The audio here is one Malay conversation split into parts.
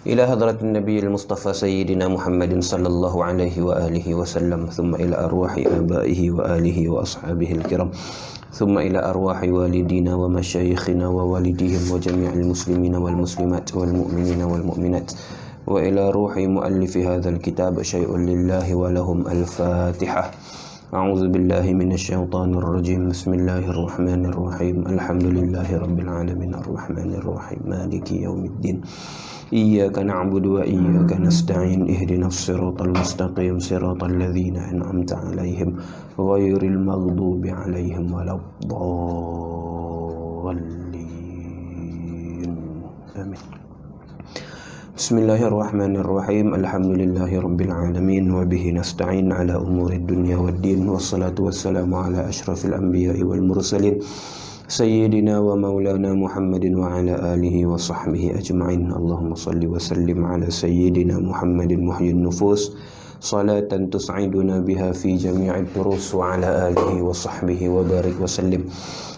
إلى حضرة النبي المصطفى سيدنا محمد صلى الله عليه وآله وسلم، ثم إلى أرواح آبائه وآله وأصحابه الكرام، ثم إلى أرواح والدينا ومشايخنا ووالديهم وجميع المسلمين والمسلمات والمؤمنين والمؤمنات، وإلى روح مؤلف هذا الكتاب شيء لله ولهم الفاتحة. أعوذ بالله من الشيطان الرجيم. بسم الله الرحمن الرحيم. الحمد لله رب العالمين الرحمن الرحيم مالك يوم الدين. إياك نعبد وإياك نستعين. اهدنا الصراط المستقيم صراط الذين أنعمت عليهم غير المغضوب عليهم ولا الضالين. آمين. بسم الله الرحمن الرحيم. الحمد لله رب العالمين وبه نستعين على أمور الدنيا والدين، والصلاة والسلام على أشرف الأنبياء والمرسلين سيدنا ومولانا محمد وعلى آله وصحبه أجمعين. اللهم صل وسلم على سيدنا محمد محيي النفوس صلاة تسعدنا بها في جميع الدروس، وعلى آله وصحبه وبارك وسلم.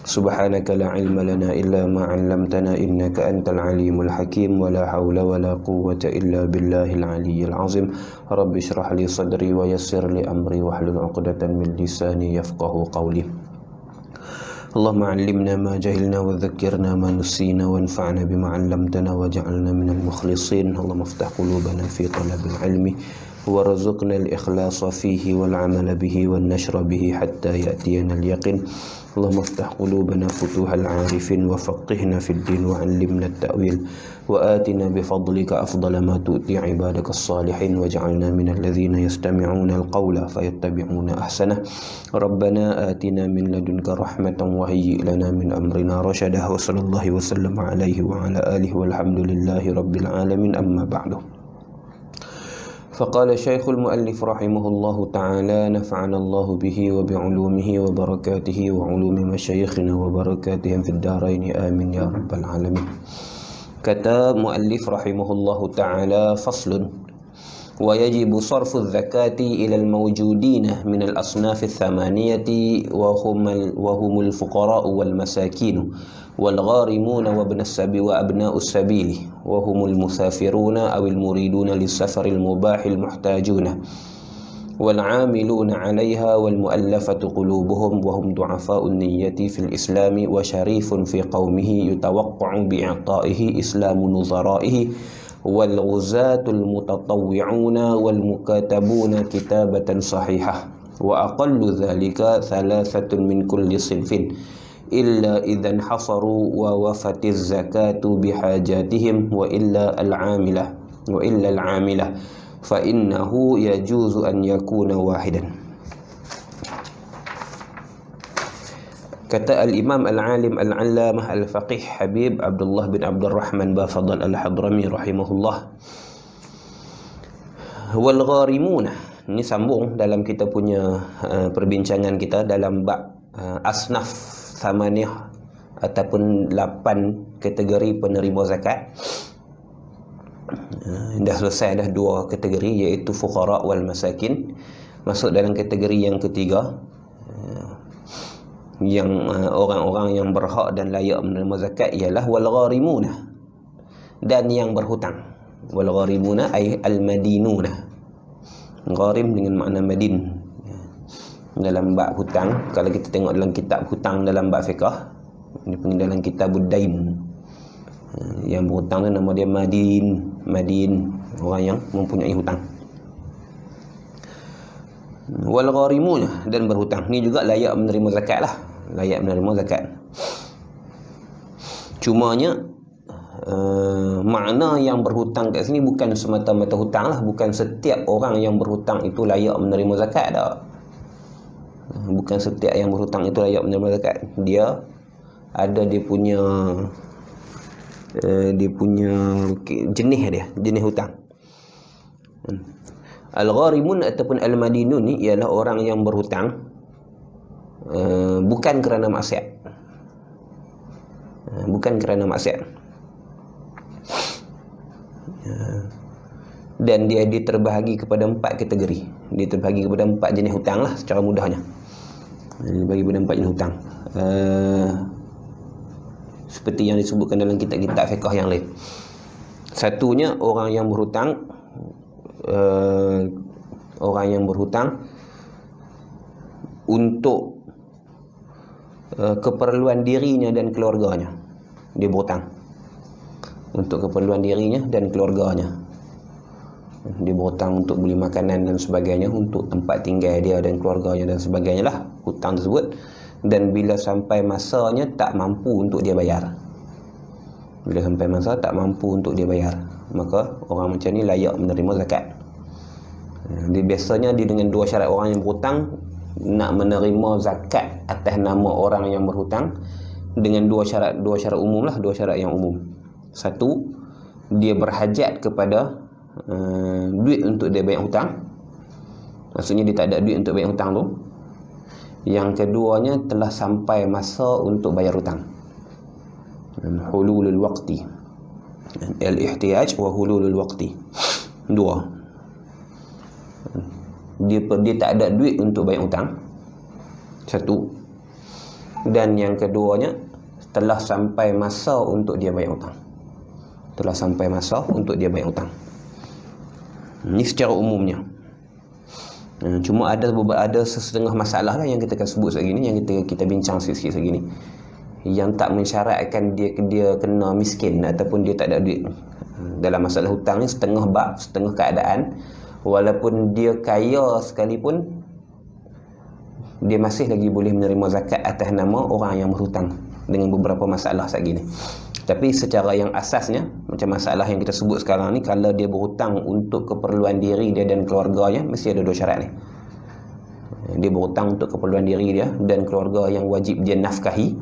سبحانك لا علم لنا إلا ما علمتنا إنك أنت العليم الحكيم، ولا حول ولا قوة إلا بالله العلي العظيم. رب اشرح لي صدري ويسر لي أمري واحلل عقدة من لساني يفقه قولي. اللهم علمنا ما جهلنا وذكرنا ما نسينا وانفعنا بما علمتنا واجعلنا من المخلصين. اللهم افتح قلوبنا في طلب العلم وارزقنا الإخلاص فيه والعمل به والنشر به حتى يأتينا اليقين. اللهم افتح قلوبنا فتوح العارفين وفقهنا في الدين وعلمنا التأويل، وآتنا بفضلك أفضل ما تؤتي عبادك الصالحين، واجعلنا من الذين يستمعون القول فيتبعون أحسنه. ربنا آتنا من لدنك رحمة وهيئ لنا من أمرنا رشدا. وصلى الله وسلم عليه وعلى آله والحمد لله رب العالمين. أما بعد، فقال الشيخ المؤلف رحمه الله تعالى: نفعنا الله به وبعلومه وبركاته وعلوم مشايخنا وبركاتهم في الدارين آمين يا رب العالمين. Kata muallif rahimahullahu ta'ala: faslun, wa yajibu sarfu zakati ila al-mawjudina min al-asnaf al-thamaniyati wa humul fuqara'u wal masakinu wal gharimuna wa ibn as-sabi wa abna'u as-sabili wa humul musafiruna aw al-muriduna lis-safar al-mubah al-muhtajuna والعاملون عليها والمؤلفة قلوبهم وهم ضعفاء النية في الإسلام وشريف في قومه يتوقع بإعطائه إسلام نظرائه والغزاة المتطوعون والمكاتبون كتابة صحيحة، وأقل ذلك 3 من كل صنف إلا إذا انحصروا ووفت الزكاة بحاجاتهم وإلا العاملة فإنه يجوز أن يكون واحدا. Kata al-Imam al-Alim al-Allamah al-Faqih Habib Abdullah bin Abdul Rahman Bafadal al-Hadrami rahimahullah. Wal gharimuna, ini sambung dalam kita punya perbincangan kita dalam bab asnaf thamaniyah ataupun 8 kategori penerima zakat. Dah selesai dah 2 kategori, iaitu fuqara wal masakin. Masuk dalam kategori yang ketiga, yang orang-orang yang berhak dan layak menerima zakat ialah wal gharimuna, dan yang berhutang. Wal gharimuna ay al madinuna. Gharim dengan makna madin. Dalam bab hutang, kalau kita tengok dalam kitab hutang dalam bab fiqh, ini pun dalam kitab Budain, yang berhutang tu nama dia Madin, orang yang mempunyai hutang. Wal gharimun, dan berhutang, ni juga layak menerima zakat lah, layak menerima zakat. Cumanya makna yang berhutang kat sini bukan semata-mata hutang lah, bukan setiap orang yang berhutang itu layak menerima zakat dah. Bukan setiap yang berhutang itu layak menerima zakat. Dia ada dia punya jenis hutang. Al-gharimun ataupun al-madinun ni ialah orang yang berhutang bukan kerana maksiat. Dan dia diterbahagi kepada 4 kategori. Dia terbahagi kepada 4 jenis hutang lah secara mudahnya. Dibagi kepada 4 jenis hutang. Seperti yang disebutkan dalam kitab-kitab fiqh yang lain. Satunya orang yang berhutang, untuk keperluan dirinya dan keluarganya. Dia berhutang untuk keperluan dirinya dan keluarganya. Dia berhutang untuk beli makanan dan sebagainya, untuk tempat tinggal dia dan keluarganya dan sebagainya lah, hutang tersebut. Dan bila sampai masanya tak mampu untuk dia bayar, maka orang macam ni layak menerima zakat. Biasanya dengan dua syarat. Orang yang berhutang nak menerima zakat atas nama orang yang berhutang dengan dua syarat umum lah, dua syarat yang umum. Satu, dia berhajat kepada duit untuk dia bayar hutang. Maksudnya dia tak ada duit untuk bayar hutang tu. Yang keduanya, telah sampai masa untuk bayar hutang. Hululul waqti, al-ihtiyaj wa hululul waqti. Dua, dia tak ada duit untuk bayar hutang. Satu. Dan yang keduanya, telah sampai masa untuk dia bayar hutang. Ini secara umumnya. Cuma ada setengah masalah lah yang kita akan sebut segini, yang kita bincang sikit segini, yang tak mensyaratkan dia kena miskin ataupun dia tak ada duit. Dalam masalah hutang ni setengah bab, setengah keadaan, walaupun dia kaya sekalipun, dia masih lagi boleh menerima zakat atas nama orang yang berhutang, dengan beberapa masalah segini. Tapi secara yang asasnya, macam masalah yang kita sebut sekarang ni, kalau dia berhutang untuk keperluan diri dia dan keluarganya, mesti ada dua syarat ni. Dia berhutang untuk keperluan diri dia dan keluarga yang wajib dia nafkahi,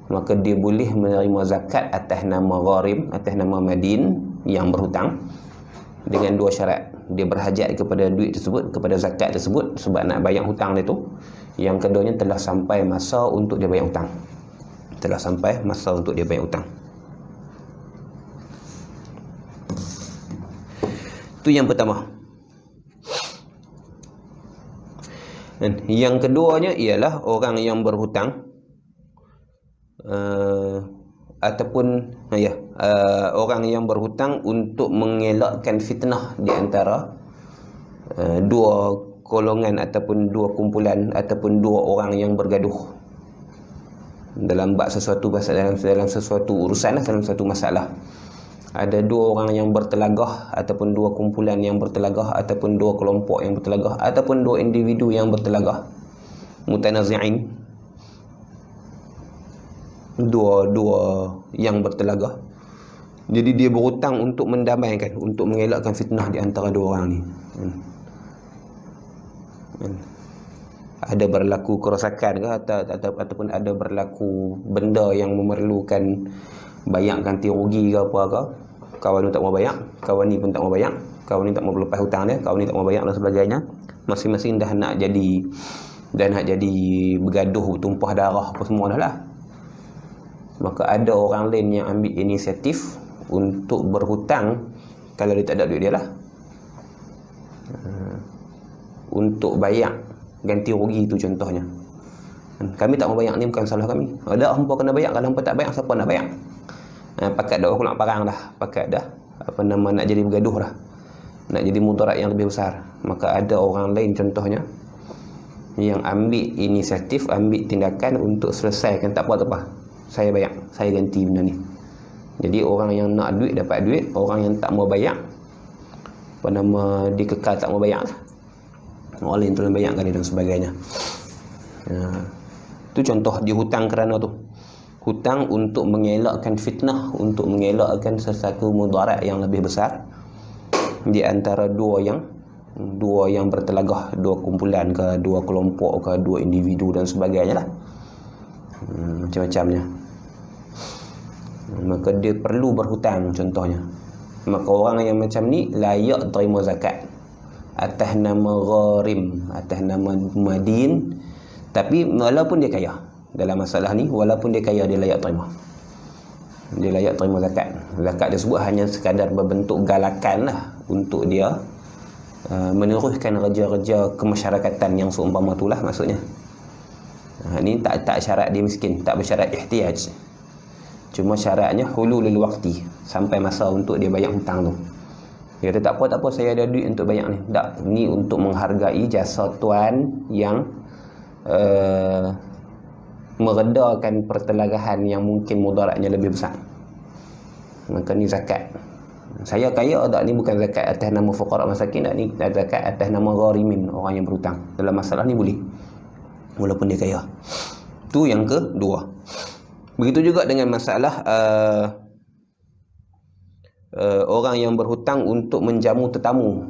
maka dia boleh menerima zakat atas nama gharim, atas nama madin yang berhutang, dengan dua syarat. Dia berhajat kepada duit tersebut, kepada zakat tersebut, sebab nak bayar hutang dia tu. Yang keduanya, telah sampai masa untuk dia bayar hutang. Itu yang pertama. Dan yang keduanya ialah orang yang berhutang, orang yang berhutang untuk mengelakkan fitnah di antara dua golongan ataupun dua kumpulan ataupun dua orang yang bergaduh dalam sesuatu urusan, dalam satu masalah. Ada dua orang yang bertelagah, ataupun dua kumpulan yang bertelagah, ataupun dua kelompok yang bertelagah, ataupun dua individu yang bertelagah, mutanazi'in, dua yang bertelagah. Jadi dia berhutang untuk mendamaikan, untuk mengelakkan fitnah di antara dua orang ni. Ada berlaku kerosakan ke, ataupun ada berlaku benda yang memerlukan bayar ganti rugi ke apa ke, kawan ni tak mau bayar, kawan ni pun tak mau bayar, kawan ni tak mau lepas hutang dia, kawan ni tak mau bayar dan sebagainya. Masing-masing dah nak jadi bergaduh, tumpah darah apa semua dah lah. Maka ada orang lain yang ambil inisiatif untuk berhutang, kalau dia tak ada duit dia lah, untuk bayar ganti rugi. Itu contohnya. Kami tak mau bayar ni bukan salah kami. Ada hampa kena bayar, kalau hampa tak bayar, siapa nak bayar? Pakat dah aku nak parang dah, pakat dah nak jadi bergaduh dah, nak jadi mudarat yang lebih besar. Maka ada orang lain contohnya yang ambil inisiatif, ambil tindakan untuk selesaikan. Tak apa, saya bayar, saya ganti benda ni. Jadi orang yang nak duit dapat duit, orang yang tak mau bayar, dia kekal tak mau bayar lah, orang lain tolong bayarkan dia dan sebagainya. Itu contoh dia hutang kerana tu. Hutang untuk mengelakkan fitnah, untuk mengelakkan sesuatu mudarat yang lebih besar di antara dua yang bertelagah, dua kumpulan ke, dua kelompok ke, dua individu dan sebagainya lah. Macam-macamnya. Maka dia perlu berhutang contohnya. Maka orang yang macam ni layak terima zakat atas nama gharim, atas nama madin. Tapi walaupun dia kaya, dalam masalah ni, walaupun dia kaya, dia layak terima. Dia layak terima zakat. Zakat tersebut hanya sekadar berbentuk galakan lah, untuk dia meneruskan kerja-kerja kemasyarakatan yang seumpama itulah maksudnya. Ini tak syarat dia miskin, tak bersyarat ihtiyaj. Cuma syaratnya hululul waqti, sampai masa untuk dia bayar hutang tu. Dia kata tak apa saya ada duit untuk bayar ni. Tak, ni untuk menghargai jasa tuan yang meredakan pertelagahan yang mungkin mudaratnya lebih besar. Maka ni zakat. Saya kaya tak, ni bukan zakat atas nama fuqara masakin, tak, ni zakat atas nama gharimin, orang yang berhutang. Dalam masalah ni boleh, walaupun dia kaya. Tu yang kedua. Begitu juga dengan masalah orang yang berhutang untuk menjamu tetamu.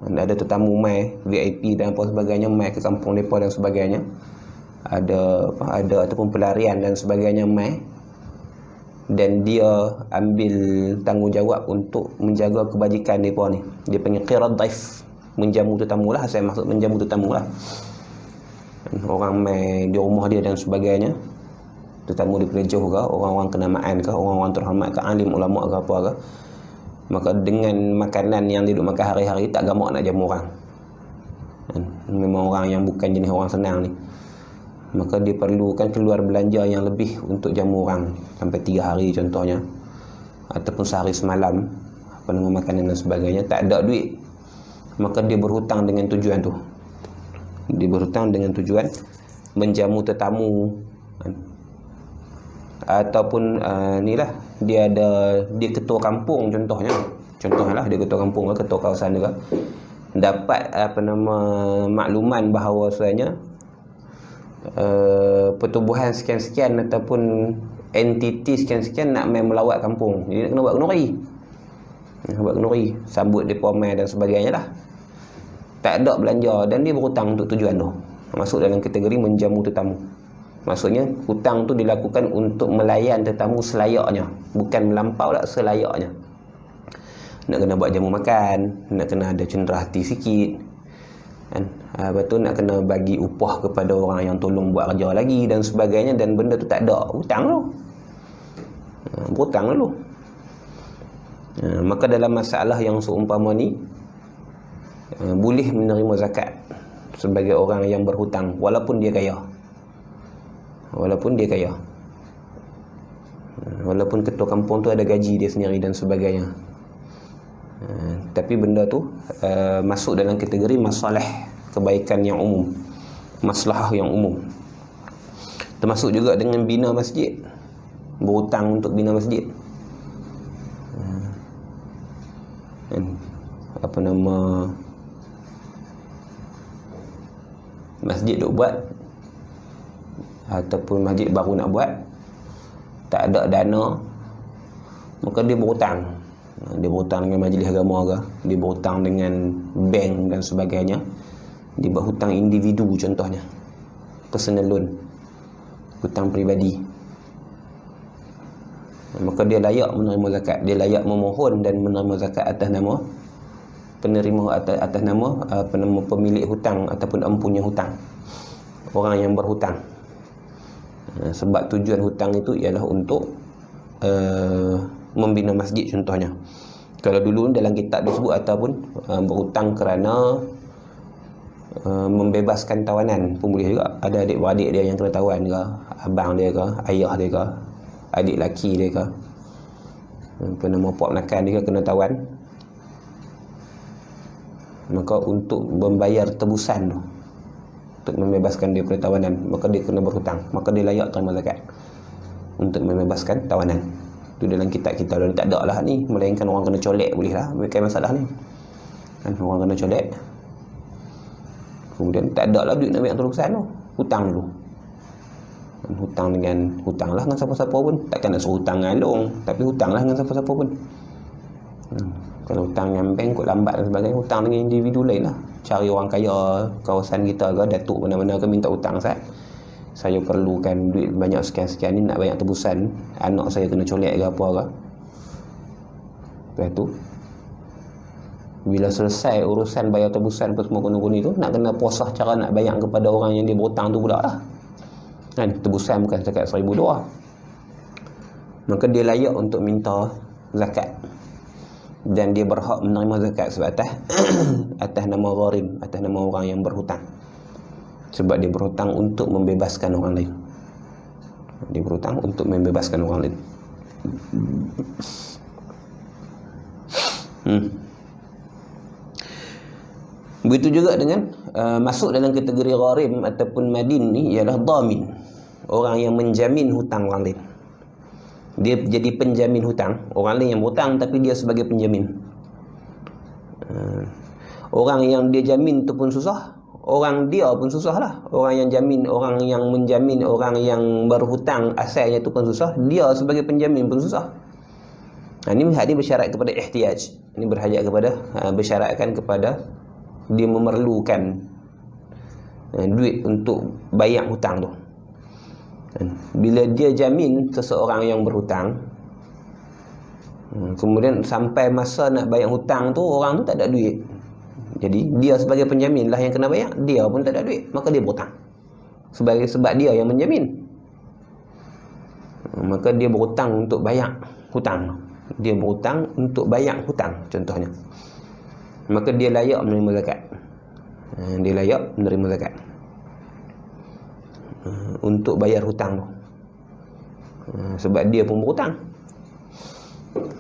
Ada tetamu mai VIP dan apa sebagainya, mai ke kampung depa dan sebagainya. Ada ataupun pelarian dan sebagainya mai, dan dia ambil tanggungjawab untuk menjaga kebajikan depa ni. Dia panggil qirad daif, menjamu tetamu lah. Saya maksud menjamu tetamu lah. Orang mai di rumah dia dan sebagainya, tetamu daripada jauh ke, orang-orang kenamaan ke, orang-orang terhormat ke, alim ulama ke apa ke, maka dengan makanan yang dia duduk makan hari-hari, tak gamak nak jamu orang. Memang orang yang bukan jenis orang senang ni, maka dia perlukan keluar belanja yang lebih untuk jamu orang, sampai 3 hari contohnya, ataupun sehari semalam, apa nama makanan dan sebagainya. Tak ada duit, maka dia berhutang dengan tujuan tu. Dia berhutang dengan tujuan menjamu tetamu, ataupun ni lah, dia ketua kampung contohnya lah, dia ketua kampung ke, ketua kawasan juga, dapat makluman bahawasanya pertubuhan sekian-sekian ataupun entiti sekian-sekian nak main melawat kampung. Jadi nak kena buat kenuri, sambut depa mai dan sebagainya lah. Tak ada belanja dan dia berhutang untuk tujuan tu. Masuk dalam kategori menjamu tetamu. Maksudnya hutang tu dilakukan untuk melayan tetamu selayaknya, bukan melampau lah, selayaknya. Nak kena buat jamu makan, nak kena ada cenderah hati sikit kan. Lepas tu nak kena bagi upah kepada orang yang tolong buat kerja lagi dan sebagainya, dan benda tu tak ada, hutang tu. Berhutang dulu. Maka dalam masalah yang seumpama ni, boleh menerima zakat sebagai orang yang berhutang walaupun dia kaya. Walaupun ketua kampung tu ada gaji dia sendiri dan sebagainya. Tapi benda tu masuk dalam kategori masalah kebaikan yang umum, maslahah yang umum. Termasuk juga dengan bina masjid, berhutang untuk bina masjid. Masjid duk buat, ataupun masjid baru nak buat, tak ada dana, maka dia berhutang. Dia berhutang dengan majlis agama ke, dia berhutang dengan bank dan sebagainya. Dia berhutang individu contohnya, personal loan, hutang peribadi, maka dia layak menerima zakat. Dia layak memohon dan menerima zakat atas nama penerima, atas nama pemilik hutang ataupun empunya hutang, orang yang berhutang. Sebab tujuan hutang itu ialah untuk membina masjid contohnya. Kalau dulu dalam kitab disebut ataupun berhutang kerana membebaskan tawanan pun boleh juga. Ada adik-beradik dia yang kena tawan ke, abang dia ke, ayah dia ke, adik laki dia ke, puak menakan dia ke, kena tawan. Maka untuk membayar tebusan tu, untuk membebaskan dia daripada tawanan, maka dia kena berhutang, maka dia layak terima zakat untuk membebaskan tawanan. Itu dalam kitab kita tak ada lah ni, melainkan orang kena colek boleh lah, bukan masalah ni kan. Orang kena colek, kemudian tak ada lah duit nak bayar tebusan tu, hutang dulu. Hutang lah dengan siapa-siapa pun, takkan nak suruh hutang dengan long, tapi hutang lah dengan siapa-siapa pun. Kalau hutang dengan bank kot lambat dan sebagainya, hutang dengan individu lain lah. Cari orang kaya kawasan kita ke, datuk mana-mana ke, minta hutang, saya perlukan duit banyak sekian-sekian ni nak banyak tebusan, anak saya kena colek ke apa ke. Lepas tu bila selesai urusan bayar tebusan apa semua guna-guna tu, nak kena posah cara nak bayar kepada orang yang dia berhutang tu pula lah kan. Tebusan bukan setakat 1,000 dolar, maka dia layak untuk minta zakat, dan dia berhak menerima zakat sebab atas nama gharim, atas nama orang yang berhutang. Sebab dia berhutang untuk membebaskan orang lain. Dia berhutang untuk membebaskan orang lain. Begitu juga dengan masuk dalam kategori gharim ataupun madin ni ialah dhamin, orang yang menjamin hutang orang lain. Dia jadi penjamin hutang, orang lain yang berhutang tapi dia sebagai penjamin. Orang yang dia jamin tu pun susah, orang dia pun susah lah. Orang yang jamin, orang yang menjamin orang yang berhutang asalnya tu pun susah, dia sebagai penjamin pun susah. Ini bersyarat kepada ihtiyaj. Ini berhajat kepada bersyaratkan kepada dia memerlukan duit untuk bayar hutang tu. Bila dia jamin seseorang yang berhutang, kemudian sampai masa nak bayar hutang tu, orang tu tak ada duit, jadi dia sebagai penjamin lah yang kena bayar, dia pun tak ada duit, maka dia berhutang. Sebab dia yang menjamin, maka dia berhutang untuk bayar hutang. Dia berhutang untuk bayar hutang contohnya, maka dia layak menerima zakat. Dia layak menerima zakat untuk bayar hutang tu, sebab dia pun berhutang,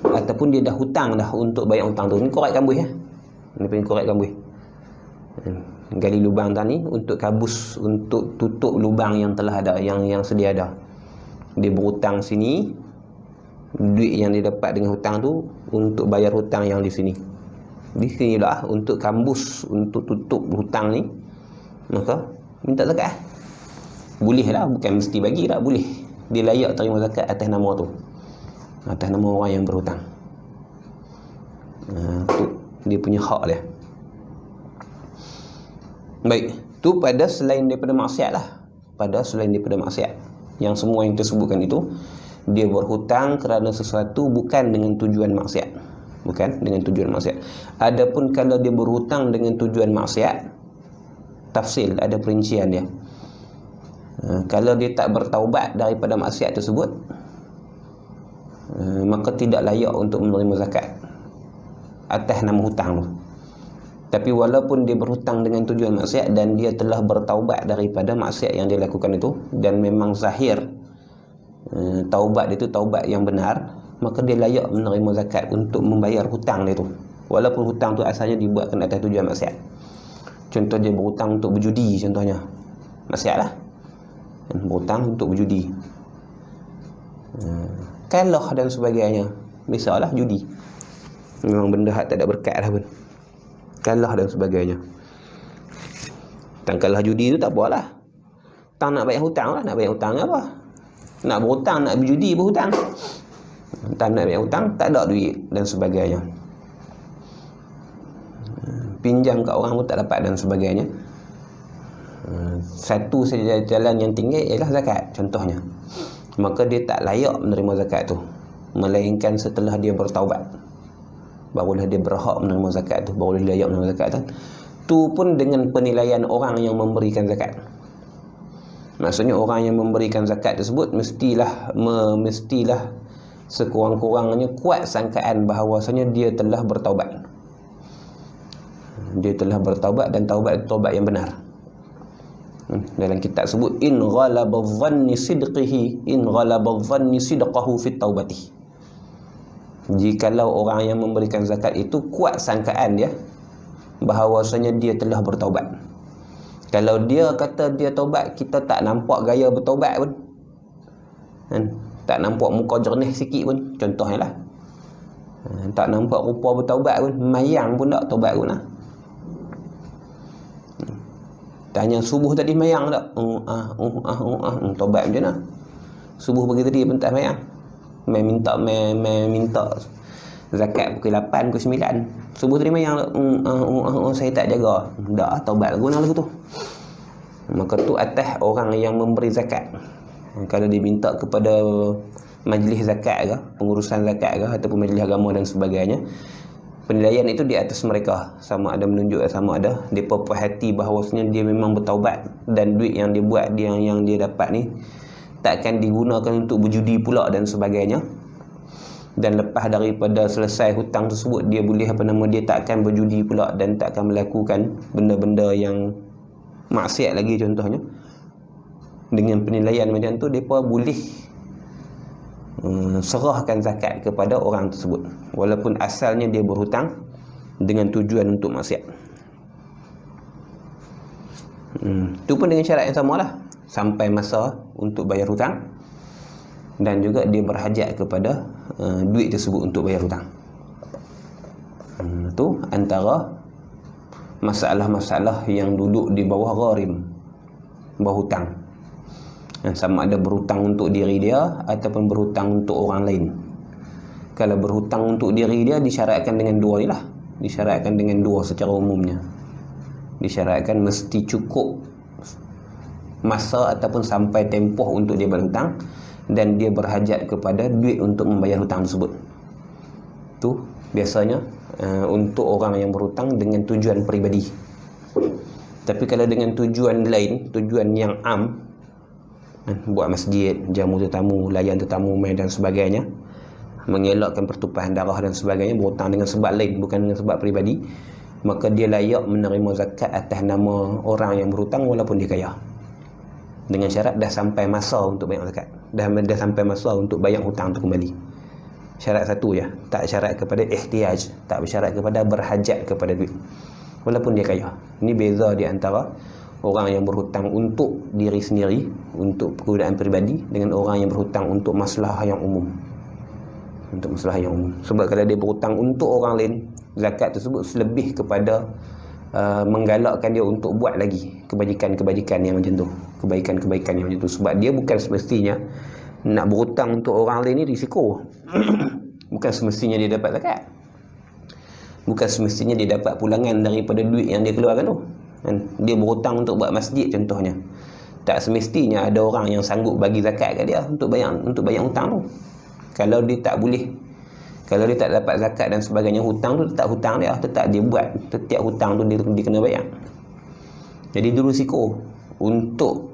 ataupun dia dah hutang dah untuk bayar hutang tu. Ini korek kambuh ya. Ini penting korek kambuh. Gali lubang tadi untuk kabus, untuk tutup lubang yang telah ada, yang sedia ada. Dia berhutang sini, duit yang dia dapat dengan hutang tu untuk bayar hutang yang di sini. Di sinilah untuk kambus, untuk tutup hutang ni, maka minta zakat. Boleh lah, bukan mesti bagi lah, boleh. Dia layak terima zakat atas nama tu, atas nama orang yang berhutang. Tu dia punya hak dia. Baik, tu pada selain daripada maksiat lah. Pada selain daripada maksiat, yang semua yang tersebutkan itu, dia berhutang kerana sesuatu bukan dengan tujuan maksiat. Bukan dengan tujuan maksiat. Adapun kalau dia berhutang dengan tujuan maksiat, tafsil, ada perincian dia. Kalau dia tak bertaubat daripada maksiat tersebut, maka tidak layak untuk menerima zakat atas nama hutang tu. Tapi walaupun dia berhutang dengan tujuan maksiat dan dia telah bertaubat daripada maksiat yang dia lakukan itu, dan memang zahir taubat itu taubat yang benar, maka dia layak menerima zakat untuk membayar hutang dia tu, walaupun hutang tu asalnya dibuatkan atas tujuan maksiat. Contoh dia berhutang untuk berjudi contohnya, maksiat lah. Berhutang untuk berjudi, kalah dan sebagainya, misalnya judi, memang benda hak tak ada berkat lah pun, kalah dan sebagainya. Tak kalah judi tu tak apalah, tak nak bayar hutang lah. Nak bayar hutang apa? Nak berhutang, nak berjudi berhutang, tak nak bayar hutang, tak ada duit dan sebagainya. Pinjam kat orang pun tak dapat dan sebagainya. Satu saja jalan yang tinggal ialah zakat contohnya, maka dia tak layak menerima zakat tu, melainkan setelah dia bertaubat, barulah dia berhak menerima zakat tu, barulah dia layak menerima zakat tu. Tu pun dengan penilaian orang yang memberikan zakat. Maksudnya orang yang memberikan zakat tersebut mestilah sekurang-kurangnya kuat sangkaan bahawasanya dia telah bertaubat. Dia telah bertaubat, dan taubat yang benar. Dalam kitab sebut in ghalaba dhanni sidqahu fit taubati. Jikalau orang yang memberikan zakat itu kuat sangkaan dia bahawasanya dia telah bertaubat. Kalau dia kata dia taubat, kita tak nampak gaya bertaubat pun, tak nampak muka jernih sikit pun, contohnya lah, tak nampak rupa bertaubat pun, mayang pun tak taubat pun lah. Tanya subuh tadi mayang tak? Taubat macam mana? Subuh pagi tadi pun tak mayang. Minta zakat pukul 8, pukul 9. Subuh tadi mayang tak? Saya tak jaga. Tak, taubat guna lagu tu. Maka tu atas orang yang memberi zakat. Kalau diminta kepada majlis zakat ke, pengurusan zakat ke, ataupun majlis agama dan sebagainya, penilaian itu di atas mereka, sama ada menunjuk, sama ada mereka puas hati bahawasanya dia memang bertaubat, dan duit yang dia buat, yang dia dapat ni takkan digunakan untuk berjudi pula dan sebagainya. Dan lepas daripada selesai hutang tersebut, dia boleh dia takkan berjudi pula dan takkan melakukan benda-benda yang maksiat lagi contohnya. Dengan penilaian macam tu, mereka boleh serahkan zakat kepada orang tersebut walaupun asalnya dia berhutang dengan tujuan untuk maksiat. Itu pun dengan syarat yang samalah, sampai masa untuk bayar hutang dan juga dia berhajat kepada duit tersebut untuk bayar hutang. Itu antara masalah-masalah yang duduk di bawah gharim, bawah hutang. Sama ada berhutang untuk diri dia ataupun berhutang untuk orang lain. Kalau berhutang untuk diri dia, disyaratkan dengan dua ni lah. Disyaratkan dengan dua secara umumnya. Disyaratkan mesti cukup masa ataupun sampai tempoh untuk dia berhutang dan dia berhajat kepada duit untuk membayar hutang tersebut. Tu biasanya untuk orang yang berhutang dengan tujuan peribadi. Tapi kalau dengan tujuan lain, tujuan yang am, buat masjid, jamu tetamu, layan tetamu, main dan sebagainya, mengelakkan pertumpahan darah dan sebagainya, berhutang dengan sebab lain bukan dengan sebab peribadi, maka dia layak menerima zakat atas nama orang yang berhutang walaupun dia kaya, dengan syarat dah sampai masa untuk bayar zakat, dah sampai masa untuk bayar hutang tu kembali. Syarat satu je, tak syarat kepada ihtiyaj, tak bersyarat kepada berhajat kepada duit walaupun dia kaya. Ini beza di antara orang yang berhutang untuk diri sendiri, untuk kegunaan peribadi, dengan orang yang berhutang untuk masalah yang umum. Untuk masalah yang umum. Sebab kalau dia berhutang untuk orang lain, zakat tersebut lebih kepada menggalakkan dia untuk buat lagi kebajikan-kebajikan yang macam tu, kebaikan-kebaikan yang macam tu. Sebab dia bukan semestinya nak berhutang untuk orang lain ni risiko. Bukan semestinya dia dapat zakat. Bukan semestinya dia dapat pulangan daripada duit yang dia keluarkan tu. Dia berhutang untuk buat masjid contohnya, tak semestinya ada orang yang sanggup bagi zakat kat dia untuk bayar hutang tu. Kalau dia tak boleh, kalau dia tak dapat zakat dan sebagainya, hutang tu tetap hutang dia, tetap dia buat, setiap hutang tu dia kena bayar. Jadi dulu risiko untuk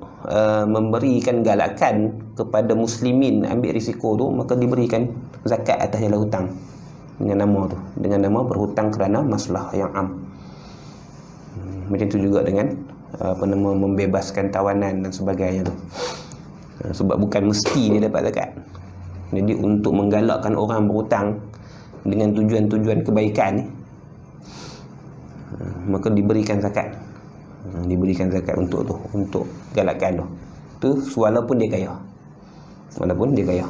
memberikan galakan kepada muslimin ambil risiko tu, maka diberikan zakat atas jalan hutang dengan nama tu, dengan nama berhutang kerana masalah yang am. Macam tu juga dengan membebaskan tawanan dan sebagainya tu. Sebab bukan mesti dia dapat zakat. Jadi untuk menggalakkan orang berhutang dengan tujuan-tujuan kebaikan ni, maka diberikan zakat. Diberikan zakat untuk tu, untuk galakkan tu. Tu walaupun dia kaya. Walaupun dia kaya.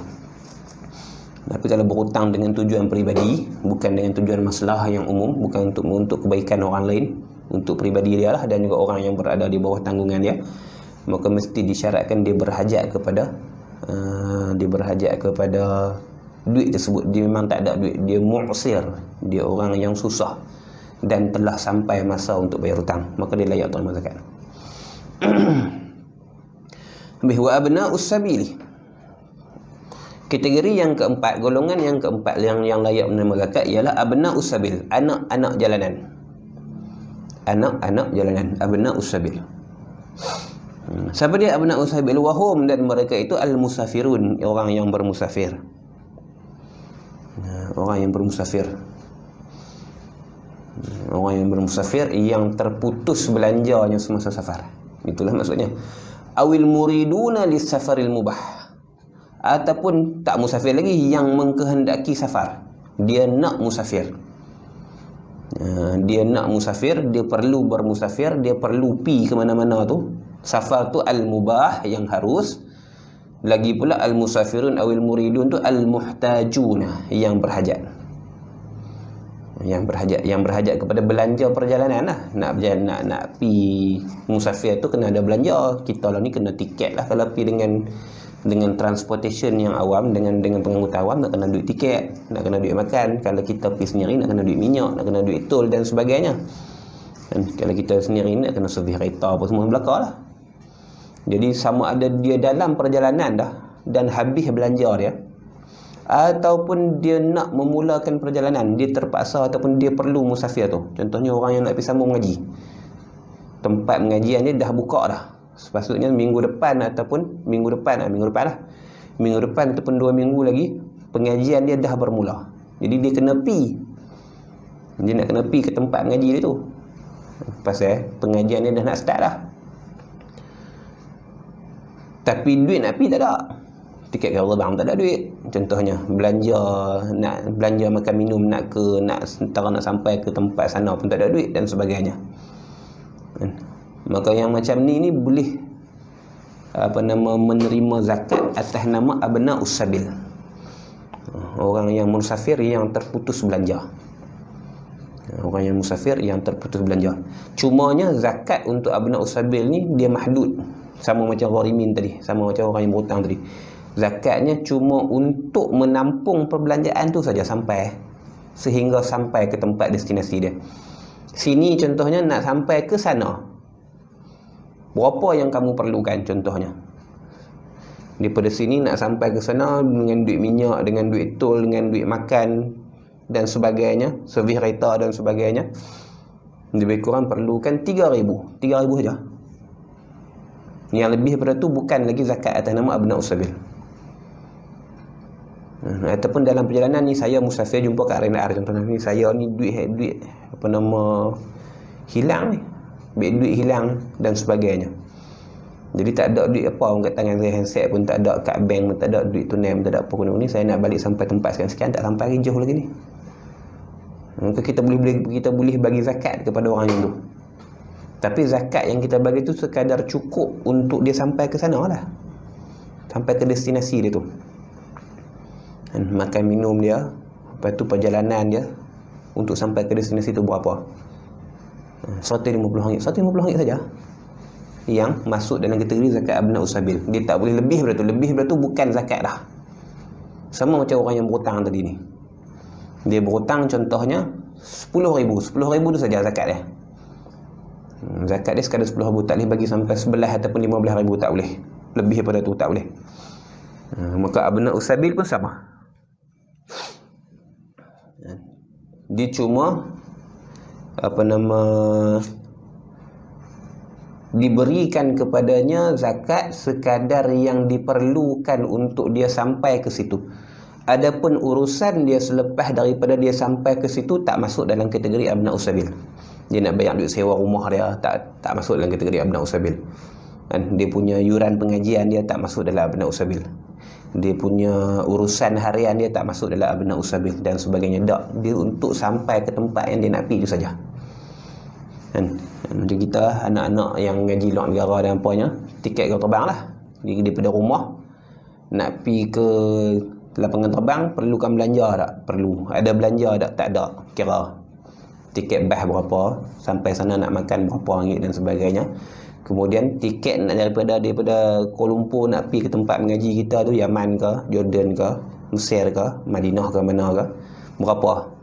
Tapi kalau berhutang dengan tujuan peribadi, bukan dengan tujuan masalah yang umum, bukan untuk kebaikan orang lain, untuk peribadi dia lah dan juga orang yang berada di bawah tanggungan dia, maka mesti disyaratkan dia berhajat kepada duit tersebut. Dia memang tak ada duit, dia mu'sir, dia orang yang susah dan telah sampai masa untuk bayar hutang, maka dia layak terima zakat. Wa abna'us sabili, kategori yang keempat, golongan yang keempat yang layak menerima zakat ialah abna'us sabil, anak-anak jalanan. Anak-anak jalanan, abna'us sabil. Siapa dia abna'us sabil? Wahum, dan mereka itu al-musafirun, orang yang bermusafir. Orang yang bermusafir. Orang yang bermusafir yang terputus belanjanya semasa safar. Itulah maksudnya. Awil muriduna lis-safaril mubah, ataupun tak musafir lagi, yang mengkehendaki safar. Dia nak musafir. Dia nak musafir, dia perlu bermusafir, dia perlu pi ke mana-mana tu. Safar tu al-mubah, yang harus. Lagi pula al-musafirun awil muridun tu al-muhtajuna, yang berhajat. Yang berhajat kepada belanja perjalanan lah. Nak pi musafir tu kena ada belanja. Kita lah ni kena tiket lah kalau pi dengan transportation yang awam, dengan pengangkutan awam, nak kena duit tiket, nak kena duit makan. Kalau kita pergi sendiri nak kena duit minyak, nak kena duit tol dan sebagainya. Dan kalau kita sendiri nak kena servis kereta apa semua belakang lah. Jadi sama ada dia dalam perjalanan dah dan habis belanja dia, ataupun dia nak memulakan perjalanan, dia terpaksa ataupun dia perlu musafir tu. Contohnya orang yang nak pergi sambung mengaji, tempat pengajian dia dah buka dah, sepatutnya minggu depan ataupun minggu depan ataupun 2 minggu lagi pengajian dia dah bermula. Jadi dia kena pi, dia nak kena pi ke tempat mengaji dia tu, pasal pengajian dia dah nak start dah. Tapi duit nak pi tak ada, tiket kereta bang tak ada duit, Contohnya belanja, nak belanja makan minum, nak sampai ke tempat sana pun tak ada duit dan sebagainya. Maka yang macam ni boleh menerima zakat atas nama abnaus sabil. Orang yang musafir yang terputus belanja. Orang yang musafir yang terputus belanja. Cumanya zakat untuk abnaus sabil ni dia mahdud. Sama macam gharimin tadi, sama macam orang yang berhutang tadi. Zakatnya cuma untuk menampung perbelanjaan tu saja sehingga sampai ke tempat destinasi dia. Sini contohnya nak sampai ke sana, berapa yang kamu perlukan contohnya. Daripada sini nak sampai ke sana dengan duit minyak, dengan duit tol, dengan duit makan dan sebagainya, servis kereta dan sebagainya, lebih kurang perlukan 3,000 saja. Yang lebih daripada tu bukan lagi zakat atas nama abnaus sabil. Ataupun dalam perjalanan ni saya musafir jumpa kat RNR contohnya, ni saya ni duit hilang ni, duit hilang dan sebagainya. Jadi tak ada duit apa pun kat tangan saya, handset pun tak ada, kat bank pun tak ada, duit tunai pun tak ada apa guna ni. Saya nak balik sampai tempat sekian tak sampai lagi, jauh lagi ni. Maka kita boleh bagi zakat kepada orang yang tu. Tapi zakat yang kita bagi tu sekadar cukup untuk dia sampai ke sana lah, sampai ke destinasi dia tu. Makan minum dia, lepas tu perjalanan dia untuk sampai ke destinasi tu berapa? RM150. RM150 saja yang masuk dalam kategori zakat abnaus sabil. Dia tak boleh lebih daripada tu. Lebih daripada tu bukan zakat dah. Sama macam orang yang berhutang tadi ni. Dia berhutang contohnya RM10,000. RM10,000 tu saja zakat dia. Zakat dia sekadar RM10,000, tak boleh bagi sampai 11 ataupun RM15,000, tak boleh. Lebih daripada tu tak boleh. Maka abnaus sabil pun sama. Dia cuma diberikan kepadanya zakat sekadar yang diperlukan untuk dia sampai ke situ. Adapun urusan dia selepas daripada dia sampai ke situ tak masuk dalam kategori abnaus sabil. Dia nak bayar duit sewa rumah dia, tak masuk dalam kategori abnaus sabil. Dia punya yuran pengajian dia tak masuk dalam abnaus sabil. Dia punya urusan harian dia tak masuk dalam abnaus sabil dan sebagainya. Dia untuk sampai ke tempat yang dia nak pergi itu saja. Macam kita anak-anak yang ngaji luar negara dan apanya, tiket kau terbang lah. Daripada rumah nak pergi ke lapangan terbang, perlukan belanja tak? Perlu. Ada belanja tak? Tak ada. Kira tiket bas berapa, sampai sana nak makan berapa ringgit dan sebagainya. Kemudian tiket nak daripada Kuala Lumpur nak pergi ke tempat mengaji kita tu, Yaman ke, Jordan ke, Mesir ke, Madinah ke, mana ke, berapa?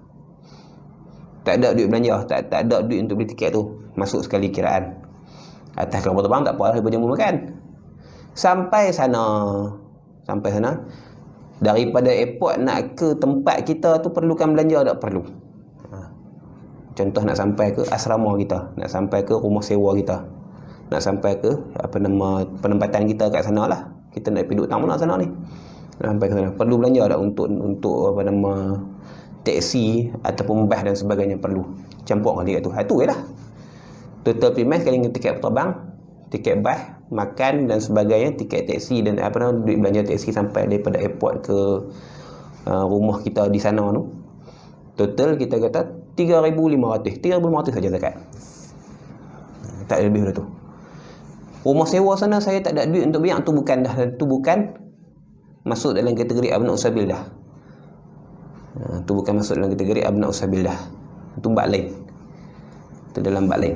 Tak ada duit belanja, tak ada duit untuk beli tiket tu. Masuk sekali kiraan. Atas kapal terbang tak apa lah, berjamu makan. Sampai sana, daripada airport nak ke tempat kita tu perlukan belanja tak? Perlu. Contoh nak sampai ke asrama kita, nak sampai ke rumah sewa kita, nak sampai ke penempatan kita kat sana lah. Kita nak pergi duduk tamu nak sana ni. Nak sampai ke sana perlu belanja tak untuk taksi ataupun bas dan sebagainya, perlu. Campur kali kat tu. Itu je lah. Total payment sekali dengan tiket terbang, tiket bas, makan dan sebagainya, tiket taksi dan duit belanja taksi sampai daripada airport ke rumah kita di sana tu. Total kita kata 3,500. 3,500 saja zakat. Tak ada lebih daripada tu. Rumah sewa sana saya tak ada duit untuk bayar, tu bukan masuk dalam kategori abnaus sabil dah. Tu bukan masuk dalam kategori abnaus sabil dah. Tu bab lain. Tu dalam bab lain.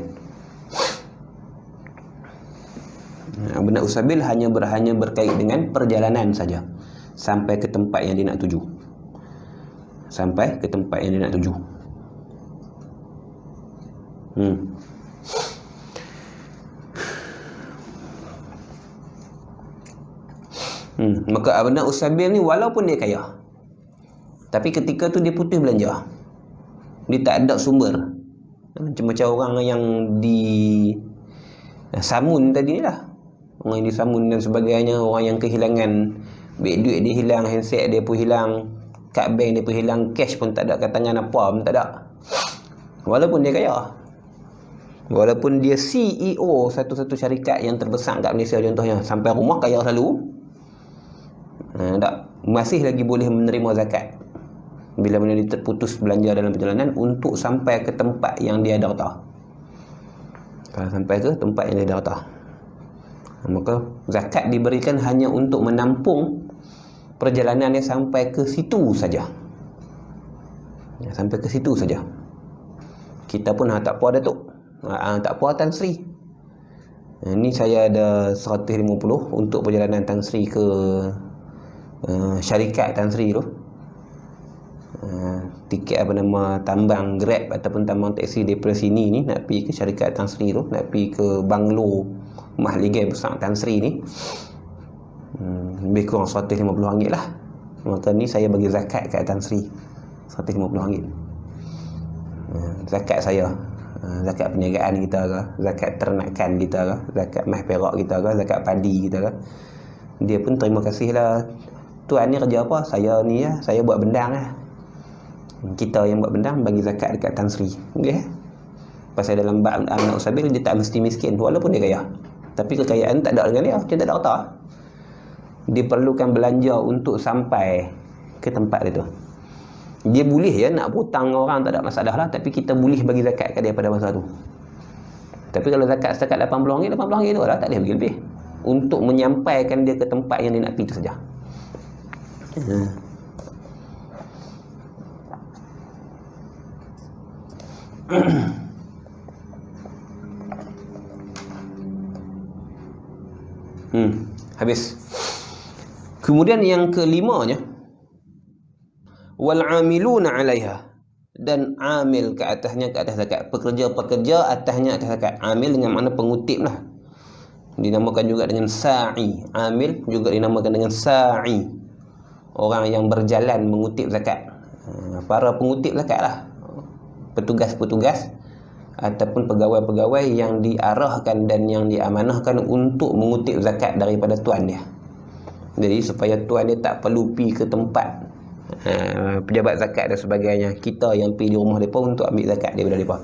Abnaus sabil hanya berkait dengan perjalanan saja sampai ke tempat yang dia nak tuju. Sampai ke tempat yang dia nak tuju. Maka abnaus sabil ni walaupun dia kaya, tapi ketika tu dia putus belanja, dia tak ada sumber. Macam orang yang di Samun tadi ni lah, orang yang di Samun dan sebagainya, orang yang kehilangan duit dia hilang, handset dia pun hilang, kad bank dia pun hilang, cash pun tak ada kat tangan, apa pun tak ada. Walaupun dia kaya, walaupun dia CEO satu-satu syarikat yang terbesar kat Malaysia contohnya, sampai rumah kaya selalu, masih lagi boleh menerima zakat bila mana dia terputus belanja dalam perjalanan untuk sampai ke tempat yang dia ada harta. Kalau sampai ke tempat yang dia ada harta, maka zakat diberikan hanya untuk menampung perjalanan dia sampai ke situ saja. Sampai ke situ saja. Kita pun tak puas Datuk, tak puas Tan Sri. Ni saya ada 150 untuk perjalanan Tan Sri ke syarikat Tan Sri tu. Tiket apa nama, tambang Grab ataupun tambang taksi daripada sini ni nak pergi ke syarikat Tan Sri tu, nak pergi ke banglo mahligai besar Tan Sri ni, lebih kurang RM150 lah. Maka ni saya bagi zakat kat Tan Sri RM150. Zakat saya, zakat perniagaan kita ke, zakat ternakan kita ke, zakat mah perak kita ke, zakat padi kita ke. Dia pun terima kasih lah, tuan ni kerja apa? Saya ni ya, saya buat bendang lah. Kita yang buat bendang bagi zakat dekat Tan Sri. Okay? Pasal dalam bab anak usabil dia tak mesti miskin walaupun dia kaya. Tapi kekayaan tak ada dengan dia, dia tak ada harta. Dia perlukan belanja untuk sampai ke tempat dia tu. Dia boleh ya nak berhutang orang, tak ada masalah lah, tapi kita boleh bagi zakat kat dia pada masa tu. Tapi kalau zakat setakat RM80, RM80 tu lah, tak boleh bagi lebih. Untuk menyampaikan dia ke tempat yang dia nak pergi tu saja. Habis. Kemudian yang kelimanya, wal amiluna 'alaiha, dan amil ke atasnya, ke atas zakat. Pekerja-pekerja atasnya atas zakat. Amil dengan makna pengutip lah. Dinamakan juga dengan sa'i. Amil juga dinamakan dengan sa'i. Orang yang berjalan mengutip zakat. Para pengutip zakat lah. Petugas-petugas ataupun pegawai-pegawai yang diarahkan dan yang diamanahkan untuk mengutip zakat daripada tuan dia. Jadi supaya tuan dia tak perlu pergi ke tempat pejabat zakat dan sebagainya, kita yang pergi di rumah mereka untuk ambil zakat daripada mereka.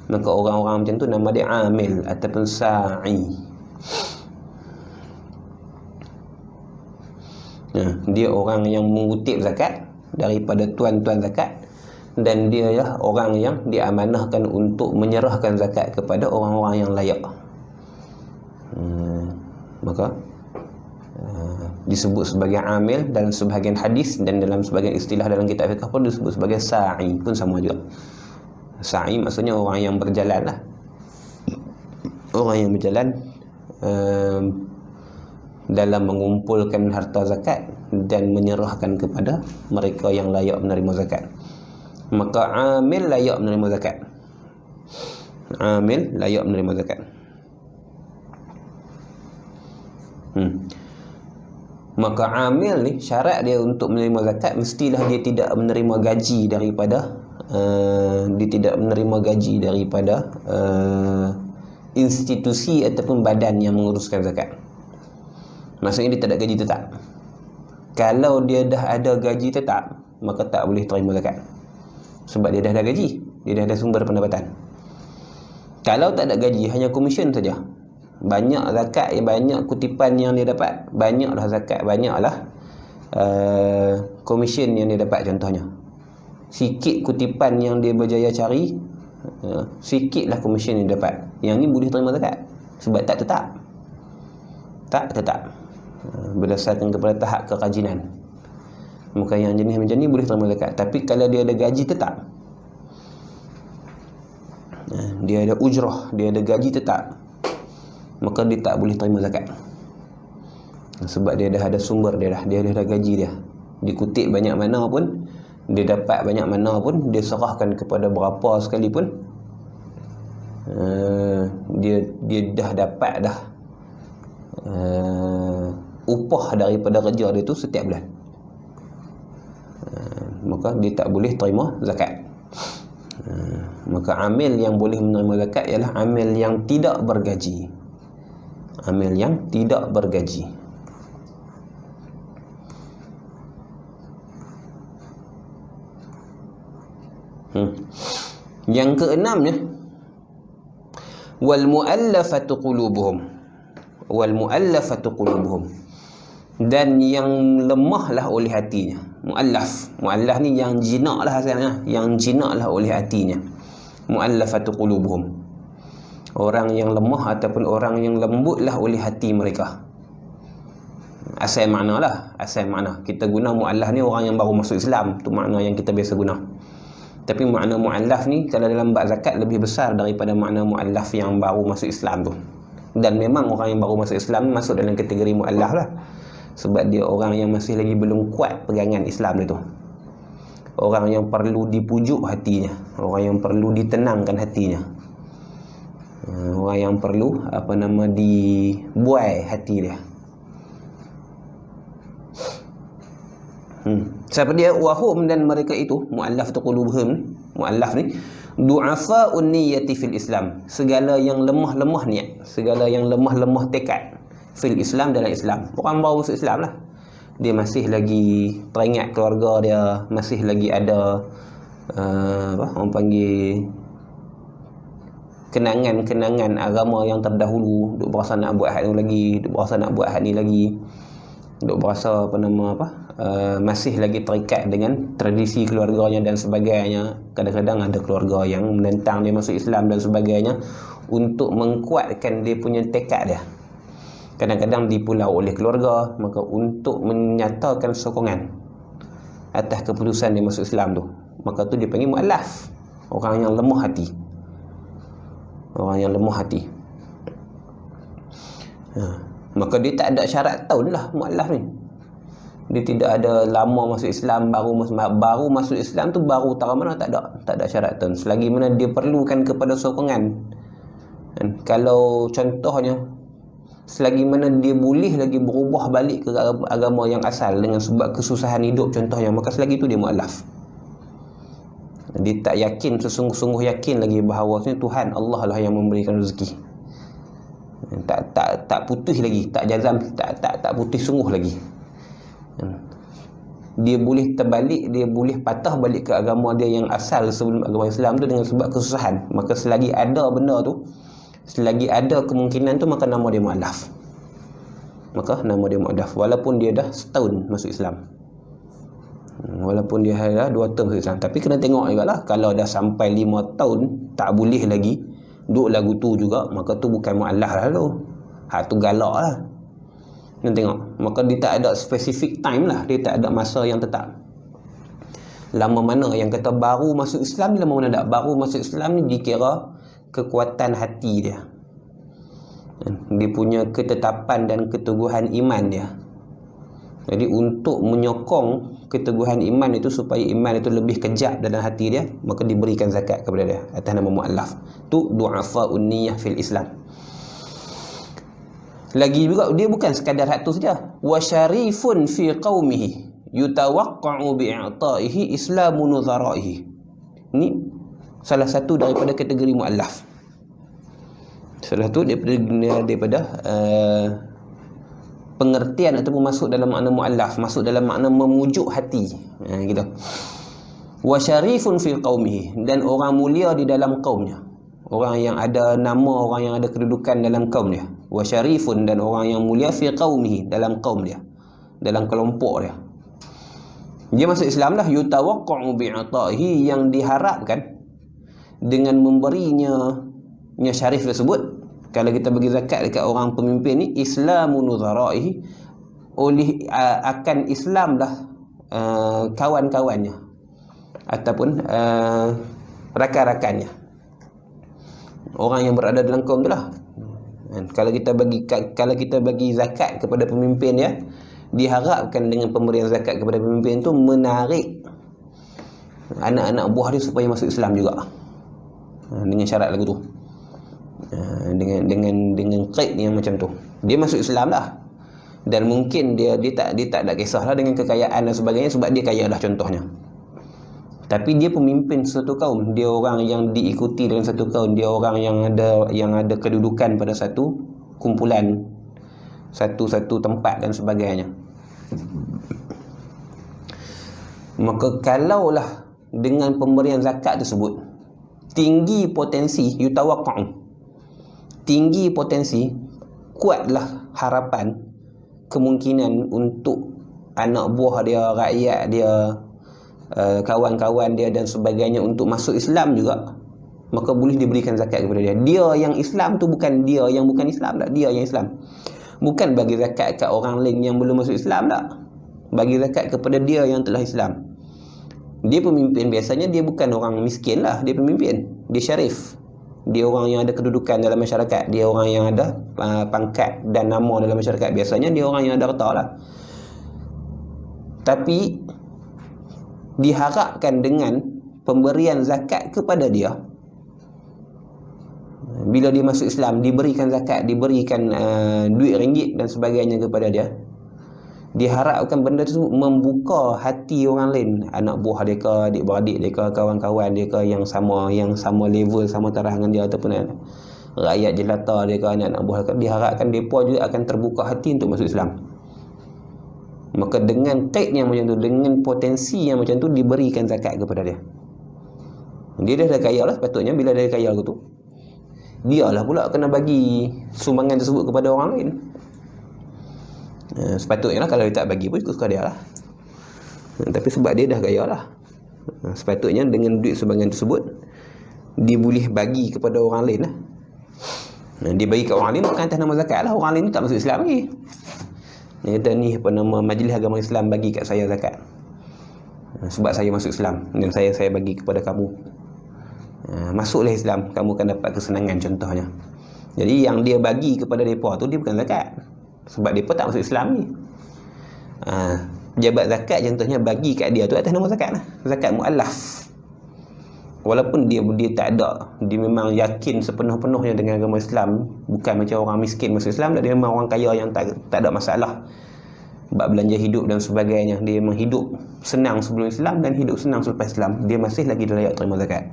Maka orang-orang macam tu nama dia amil ataupun sa'i. Dia orang yang mengutip zakat daripada tuan-tuan zakat, dan dia ya orang yang diamanahkan untuk menyerahkan zakat kepada orang-orang yang layak. Maka disebut sebagai amil dalam sebahagian hadis, dan dalam sebahagian istilah dalam kitab fiqh pun disebut sebagai sa'i, pun sama juga. Sa'i maksudnya orang yang berjalan lah. Orang yang berjalan dalam mengumpulkan harta zakat dan menyerahkan kepada mereka yang layak menerima zakat. Maka amil layak menerima zakat. Amil layak menerima zakat. Maka amil ni syarat dia untuk menerima zakat mestilah dia tidak menerima gaji daripada institusi ataupun badan yang menguruskan zakat. Maksudnya dia tak ada gaji tetap. Kalau dia dah ada gaji tetap, maka tak boleh terima zakat. Sebab dia dah ada gaji, dia dah ada sumber pendapatan. Kalau tak ada gaji, hanya komisen saja, banyak zakat, banyak kutipan yang dia dapat, banyaklah zakat, banyaklah komisen yang dia dapat. Contohnya, sikit kutipan yang dia berjaya cari, sikitlah komisen yang dia dapat. Yang ni boleh terima zakat sebab tak tetap. Tak tetap, berdasarkan kepada tahap kerajinan. Maka yang jenis macam ni boleh terima zakat. Tapi kalau dia ada gaji tetap, dia ada ujrah, dia ada gaji tetap, maka dia tak boleh terima zakat. Sebab dia dah ada sumber dia dah ada gaji dia. Dikutip banyak mana pun, dia dapat banyak mana pun, dia serahkan kepada berapa sekalipun, dia dah dapat dah upah daripada kerja dia tu setiap bulan. Maka dia tak boleh terima zakat. Maka amil yang boleh menerima zakat ialah amil yang tidak bergaji. Amil yang tidak bergaji. Yang keenamnya, wal muallafatu qulubuhum. Wal muallafatu qulubuhum. dan yang lemahlah oleh hatinya. Muallaf ni yang jinak lah asalnya, yang jinak lah oleh hatinya. Muallafatu qulubuhum, orang yang lemah ataupun orang yang lembutlah oleh hati mereka. Asal makna kita guna muallaf ni orang yang baru masuk Islam, tu makna yang kita biasa guna. Tapi makna muallaf ni kalau dalam bab zakat lebih besar daripada makna muallaf yang baru masuk Islam tu. Dan memang orang yang baru masuk Islam masuk dalam kategori muallaf lah, sebab dia orang yang masih lagi belum kuat pegangan Islam dia tu. Orang yang perlu dipujuk hatinya, orang yang perlu ditenangkan hatinya, orang yang perlu dibuai hati dia. Siapa dia? Wahum, dan mereka itu, muallaf tu qulubuhum, muallaf ni du'afa'un niyyati fil Islam, segala yang lemah-lemah niat, segala yang lemah-lemah tekad fil Islam, dalam Islam. Orang baru masuk Islam lah, dia masih lagi teringat keluarga dia, masih lagi ada orang panggil kenangan-kenangan agama yang terdahulu, duk berasa nak buat hal ni lagi, duk berasa nak buat hal ni lagi, duk berasa masih lagi terikat dengan tradisi keluarganya dan sebagainya. Kadang-kadang ada keluarga yang menentang dia masuk Islam dan sebagainya, untuk mengkuatkan dia punya tekad dia. Kadang-kadang dipulau oleh keluarga, maka untuk menyatakan sokongan atas keputusan dia masuk Islam tu, maka tu dia panggil muallaf, orang yang lemah hati. Orang yang lemah hati. Maka dia tak ada syarat tahun lah muallaf ni. Dia tidak ada lama masuk Islam, baru masuk Islam tu baru tahu mana, tak ada syarat tahun. Selagi mana dia perlukan kepada sokongan. Dan kalau contohnya, selagi mana dia boleh lagi berubah balik ke agama yang asal dengan sebab kesusahan hidup contohnya, maka selagi itu dia muallaf. Dia tak yakin, sesungguh-sungguh yakin lagi bahawa Tuhan Allah lah yang memberikan rezeki. Tak putih lagi, tak jazam, tak putih sungguh lagi. Dia boleh terbalik, dia boleh patah balik ke agama dia yang asal sebelum agama Islam tu dengan sebab kesusahan. Maka selagi ada benda tu, selagi ada kemungkinan tu, maka nama dia muallaf. Walaupun dia dah setahun masuk Islam, walaupun dia dah 2 tahun masuk Islam. Tapi kena tengok juga lah, kalau dah sampai 5 tahun tak boleh lagi duk lagu tu juga, maka tu bukan muallaf lah tu. Hak tu galak lah. Kena tengok. Maka dia tak ada specific time lah, dia tak ada masa yang tetap. Lama mana yang kata baru masuk Islam ni, lama mana tak. Baru masuk Islam ni dikira kekuatan hati dia, dia punya ketetapan dan keteguhan iman dia. Jadi untuk menyokong keteguhan iman itu, supaya iman itu lebih kejap dalam hati dia, maka diberikan zakat kepada dia atas nama muallaf. Tu du'afa'un niyyah fil Islam. Lagi juga, dia bukan sekadar hak tu saja. Wa syarifun fi qaumihi yutawaqqa'u bi'ata'ihi islamu nuzara'ihi. Ini salah satu daripada kategori muallaf. Salah satu daripada pengertian ataupun masuk dalam makna muallaf, masuk dalam makna memujuk hati. Gitu. Wa syarifun fi qaumihi, dan orang mulia di dalam kaumnya. Orang yang ada nama, orang yang ada kedudukan dalam kaum dia. Wa syarifun, dan orang yang mulia fi qaumihi, dalam kaum dia, dalam kelompok dia. Dia masuk Islam lah, yutawaqqa'u bi'ata'ihi, yang diharapkan dengan memberinya syarif tersebut. Kalau kita bagi zakat dekat orang pemimpin ni, islamu nuzara'ihi, oleh akan Islam lah kawan-kawannya ataupun rakan-rakannya, orang yang berada dalam kaum tu lah. Kalau kita bagi zakat kepada pemimpin dia, diharapkan dengan pemberian zakat kepada pemimpin tu menarik anak-anak buah dia supaya masuk Islam juga, dengan syarat lagu tu, dengan qaid yang macam tu. Dia masuk Islam lah, dan mungkin dia tak ada kisahlah dengan kekayaan dan sebagainya, sebab dia kaya dah contohnya. Tapi dia pemimpin satu kaum, dia orang yang diikuti dalam satu kaum, dia orang yang ada kedudukan pada satu kumpulan, satu tempat dan sebagainya. Maka kalaulah dengan pemberian zakat tersebut tinggi potensi, yutawaqqa'u, tinggi potensi, kuatlah harapan kemungkinan untuk anak buah dia, rakyat dia, kawan-kawan dia dan sebagainya untuk masuk Islam juga, maka boleh diberikan zakat kepada dia. Dia yang Islam tu bukan dia yang bukan Islam tak, dia yang Islam. Bukan bagi zakat kat orang lain yang belum masuk Islam tak, bagi zakat kepada dia yang telah Islam. Dia pemimpin, biasanya dia bukan orang miskin lah, dia pemimpin, dia syarif, dia orang yang ada kedudukan dalam masyarakat, dia orang yang ada pangkat dan nama dalam masyarakat, biasanya dia orang yang ada harta lah. Tapi diharapkan dengan pemberian zakat kepada dia, bila dia masuk Islam, diberikan zakat, diberikan duit ringgit dan sebagainya kepada dia, diharapkan benda tu membuka hati orang lain, anak buah dia ke, adik-beradik dia ke, kawan-kawan dia ke, yang sama level, sama taraf dengan dia, ataupun rakyat jelata dia ke, anak buah dia ke, diharapkan mereka juga akan terbuka hati untuk masuk Islam. Maka dengan kaid yang macam tu, dengan potensi yang macam tu, diberikan zakat kepada dia. Dia dah kaya lah, sepatutnya bila dia kaya tu, dia lah pula kena bagi sumbangan tersebut kepada orang lain. Sepatutnya lah, kalau dia tak bagi pun ikut suka dia lah. Tapi sebab dia dah kaya lah, sepatutnya dengan duit sumbangan tersebut dia boleh bagi kepada orang lain lah. Dia bagi ke orang lain bukan atas nama zakat lah, orang lain tak masuk Islam lagi. Dia kata ni apa nama, Majlis Agama Islam bagi kat saya zakat, sebab saya masuk Islam dan saya bagi kepada kamu. Masuklah Islam, kamu akan dapat kesenangan, contohnya. Jadi yang dia bagi kepada mereka tu, dia bukan zakat, sebab mereka tak masuk Islam ni. Pejabat zakat contohnya bagi kat dia tu atas nama zakat lah, zakat mu'allaf. Walaupun dia tak ada, dia memang yakin sepenuh-penuhnya dengan agama Islam, bukan macam orang miskin masuk Islam, dia memang orang kaya yang tak ada masalah bab belanja hidup dan sebagainya. Dia memang hidup senang sebelum Islam dan hidup senang selepas Islam, dia masih lagi layak terima zakat.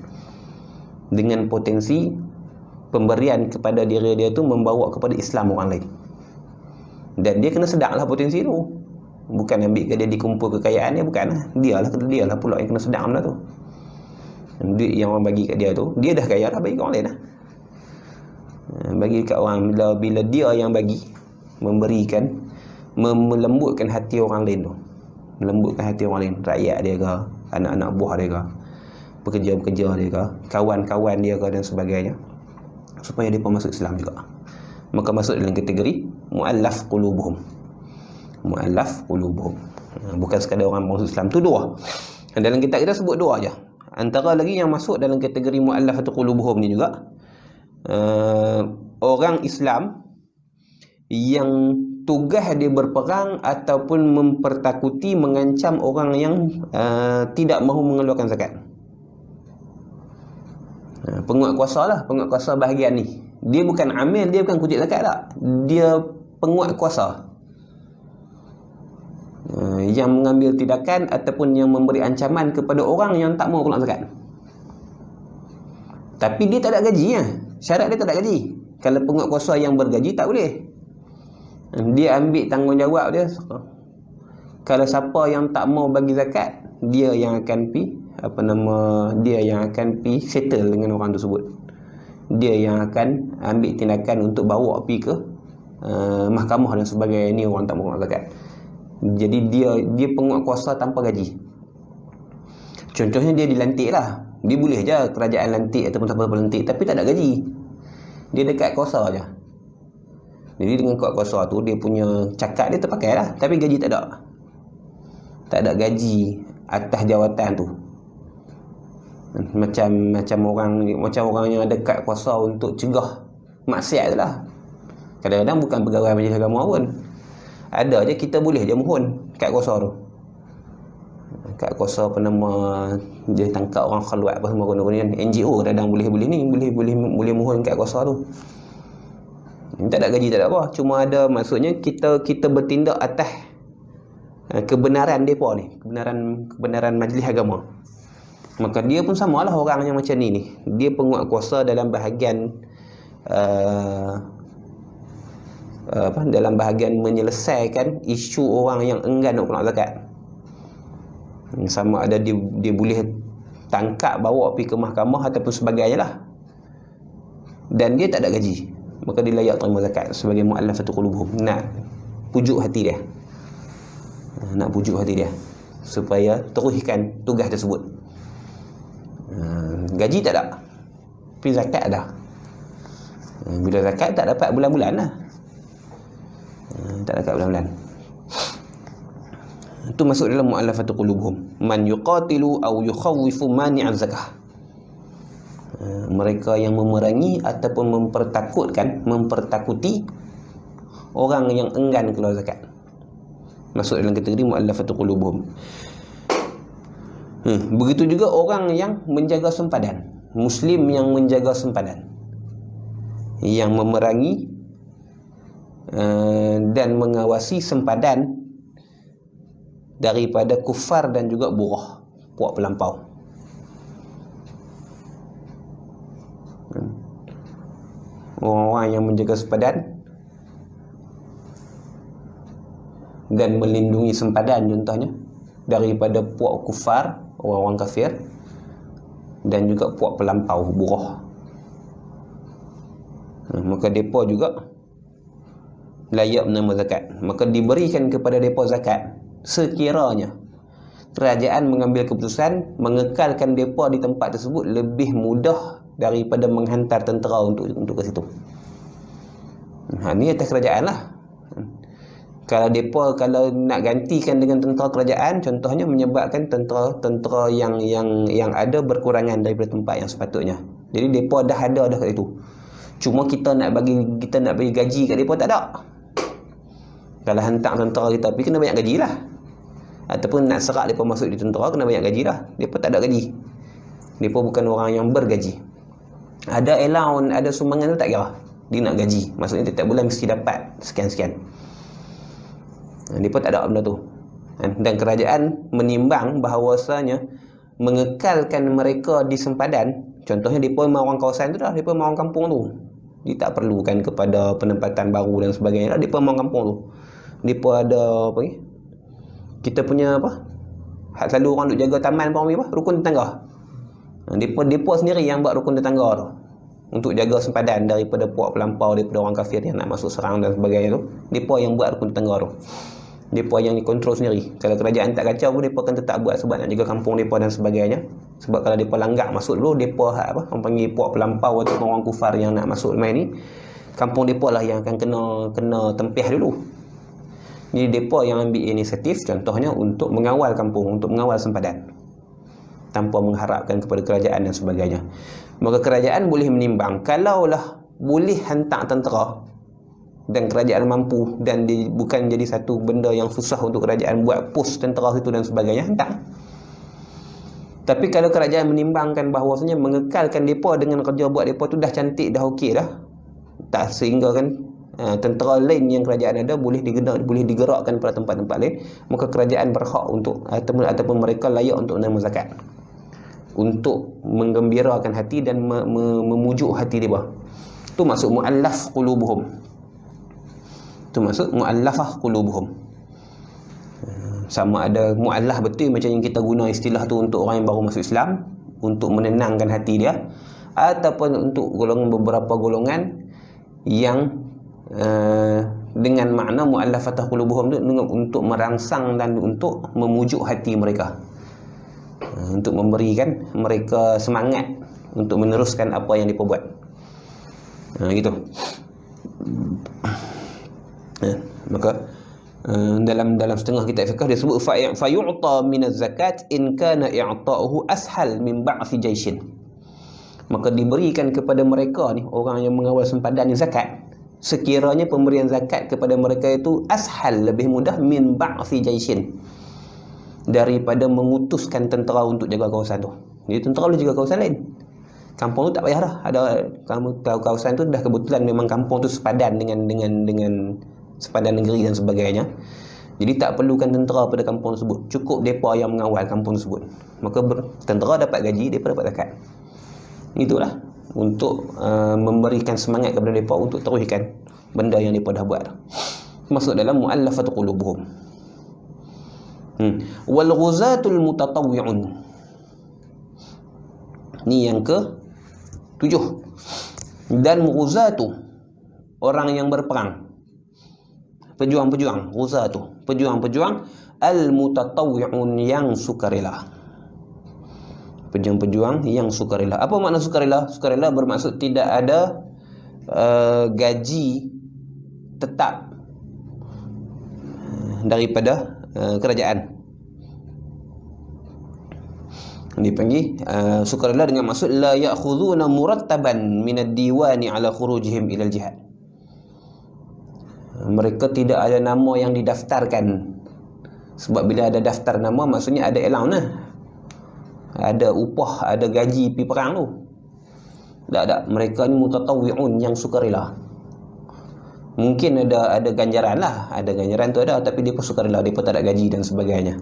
Dengan potensi pemberian kepada diri dia tu membawa kepada Islam orang lain, dan dia kena sedanglah potensi tu. Bukan ambil ke dia dikumpul kekayaan dia, bukan lah. Dia lah pula yang kena sedang benda tu. Duit yang orang bagi kat dia tu, dia dah kaya lah, bagi kat orang lain lah. Bagi kat orang, bila dia yang bagi, memberikan, melembutkan hati orang lain tu, melembutkan hati orang lain, rakyat dia ke, anak-anak buah dia ke, pekerja-pekerja dia ke, kawan-kawan dia ke dan sebagainya, supaya dia pun masuk Islam juga. Maka masuk dalam kategori mu'allaf qulubuhum. Mu'allaf qulubuhum. Bukan sekadar orang masuk Islam tu, dua. Dan dalam kitab kita sebut dua aja. Antara lagi yang masuk dalam kategori mu'allaf atau qulubuhum ni juga, orang Islam yang tugas dia berperang ataupun mempertakuti, mengancam orang yang tidak mahu mengeluarkan zakat. Penguatkuasa lah, penguatkuasa bahagian ni. Dia bukan amil, dia bukan kutip zakat tak. Dia penguatkuasa yang mengambil tindakan ataupun yang memberi ancaman kepada orang yang tak mahu keluar zakat. Tapi dia tak ada gaji lah. Syarat dia tak ada gaji. Kalau penguatkuasa yang bergaji tak boleh. Dia ambil tanggungjawab dia. Kalau siapa yang tak mau bagi zakat, dia yang akan dia yang akan settle dengan orang tersebut. Dia yang akan ambil tindakan untuk bawa pergi ke mahkamah dan sebagainya. Ni orang tak mau zakat. Jadi dia penguatkuasa tanpa gaji. Contohnya dia dilantik lah. Dia boleh je kerajaan lantik ataupun siapa lantik, tapi tak ada gaji. Dia dekat kuasa je. Jadi dengan kuasa tu, dia punya cakap dia terpakai lah, tapi gaji tak ada. Tak ada gaji atas jawatan tu. Macam orang yang dekat kuasa untuk cegah maksiat tu lah. Kadang-kadang bukan pegawai majlis agama pun. Ada je, kita boleh je mohon kat kuasa tu. Kat kuasa apa nama, dia tangkap orang khaluat apa semua guna-guna ni. NGO kadang boleh ni, boleh mohon kat kuasa tu. Tak ada gaji, tak ada apa. Cuma ada, maksudnya kita bertindak atas kebenaran mereka ni, kebenaran majlis agama. Maka dia pun samalah orang yang macam ni. Dia penguatkuasa dalam bahagian dalam bahagian menyelesaikan isu orang yang enggan nak keluar zakat. Sama ada dia boleh tangkap, bawa pergi ke mahkamah ataupun sebagainya lah. Dan dia tak ada gaji, maka dia layak terima zakat sebagai mu'allafatul qulubuhum. Nah, pujuk hati dia. Nak pujuk hati dia supaya teruskan tugas tersebut. Gaji tak ada, tapi zakat ada. Bila zakat tak dapat bulan-bulan lah. Tak dapat bulan-bulan. Itu masuk dalam mu'allafatu qulubuhum. Man yuqatilu aw yukhawwifu mani'az zakah. Mereka yang memerangi ataupun mempertakuti orang yang enggan keluar zakat. Masuk dalam kategori mu'allafatu qulubuhum. Begitu juga orang yang menjaga sempadan. Muslim yang menjaga sempadan, yang memerangi dan mengawasi sempadan daripada kufar dan juga buruh, puak pelampau. Orang-orang yang menjaga sempadan dan melindungi sempadan contohnya daripada puak kufar, orang-orang kafir, dan juga puak pelampau, buruh. Maka depa juga layak menerima zakat. Maka diberikan kepada depa zakat sekiranya kerajaan mengambil keputusan mengekalkan depa di tempat tersebut lebih mudah daripada menghantar tentera untuk ke situ. Ni atas kerajaan lah. Kalau depa kalau nak gantikan dengan tentera kerajaan, contohnya menyebabkan tentera yang ada berkurangan daripada tempat yang sepatutnya. Jadi depa dah ada kat situ. Cuma kita nak bagi gaji kat depa tak ada. Kalau hantar tentera kita pergi kena banyak gaji lah. Ataupun nak serak depa masuk di tentera kena banyak gaji lah. Depa tak ada gaji. Depa bukan orang yang bergaji. Ada allowance, ada sumbangan tu tak kira. Dia nak gaji. Maksudnya setiap bulan mesti dapat sekian-sekian. Depa tak ada benda tu. Dan kerajaan menimbang bahawasanya mengekalkan mereka di sempadan, contohnya depa memang orang kawasan tu dah, depa memang orang kampung tu. Dia tak perlukan kepada penempatan baru dan sebagainya. Depa memang kampung tu. Depa ada apa ni? Kita punya apa? Hak selalu orang duk jaga taman pun apa? Rukun tetangga. Depa sendiri yang buat rukun tetangga tu untuk jaga sempadan daripada puak pelampau, daripada orang kafir yang nak masuk serang dan sebagainya tu. Depa yang buat rukun tetangga tu. Depa yang dikontrol sendiri. Kalau kerajaan tak kacau pun depa akan tetap buat sebab nak jaga kampung depa dan sebagainya. Sebab kalau depa langgar masuk dulu, depa apa? Orang panggil puak pelampau atau orang kufar yang nak masuk main ni, kampung depa lah yang akan kena tempih dulu. Jadi depa yang ambil inisiatif contohnya untuk mengawal kampung, untuk mengawal sempadan, tanpa mengharapkan kepada kerajaan dan sebagainya. Maka kerajaan boleh menimbang, kalaulah boleh hantar tentera dan kerajaan mampu dan bukan jadi satu benda yang susah untuk kerajaan buat pos tentera itu dan sebagainya, hantar. Tapi kalau kerajaan menimbangkan bahawasanya mengekalkan depa dengan kerja buat depa tu dah cantik, dah okey dah, tak sehingga kan tentera lain yang kerajaan ada boleh digerakkan pada tempat-tempat lain, maka kerajaan berhak untuk ataupun mereka layak untuk menerima zakat, untuk menggembirakan hati dan memujuk hati dia. Itu masuk mu'allaf qulubuhum. Itu masuk mu'allafah qulubuhum. Sama ada mu'allaf betul macam yang kita guna istilah tu untuk orang yang baru masuk Islam, untuk menenangkan hati dia, ataupun untuk beberapa golongan yang dengan makna mu'allafatah qulubuhum tu untuk merangsang dan untuk memujuk hati mereka, untuk memberikan mereka semangat untuk meneruskan apa yang mereka buat. Gitu. Maka dalam setengah kitab fiqh dia sebut fayu'ta minaz zakat in kana i'ta'uhu ashal min ba'thi jaishin. Maka diberikan kepada mereka ni, orang yang mengawal sempadan ni, zakat sekiranya pemberian zakat kepada mereka itu ashal, lebih mudah, min ba'thi jaishin, daripada mengutuskan tentera untuk jaga kawasan tu. Jadi tentera boleh jaga kawasan lain. Kampung tu tak payah dah. Ada kamu tahu kawasan tu dah kebetulan memang kampung tu sepadan dengan sepadan negeri dan sebagainya. Jadi tak perlukan tentera pada kampung tersebut. Cukup depa yang mengawal kampung tersebut. Maka tentera dapat gaji, depa dapat zakat. Itulah untuk memberikan semangat kepada depa untuk teruskan benda yang depa dah buat. Masuk dalam mu'allafat qulubuhum. Wal ghuzatul mutatawwi'un. Ni yang ke-7. Dan ghuzatu, orang yang berperang. pejuang-pejuang, ghuzatu, pejuang-pejuang al-mutatawwi'un yang sukarela. Pejuang-pejuang yang sukarela. Apa makna sukarela? Sukarela bermaksud tidak ada gaji tetap daripada kerajaan. Dipanggil sukarela dengan maksud la ya'khuduna murattaban min ad-diwani ala khurujihim ila al-jihad. Mereka tidak ada nama yang didaftarkan. Sebab bila ada daftar nama maksudnya ada allowance lah. Ada upah, ada gaji pergi perang tu. Tak. Mereka ni mutatawwi'un yang sukarela. Mungkin ada ganjaran lah. Ada ganjaran tu ada, tapi mereka sukarela, mereka tak ada gaji dan sebagainya.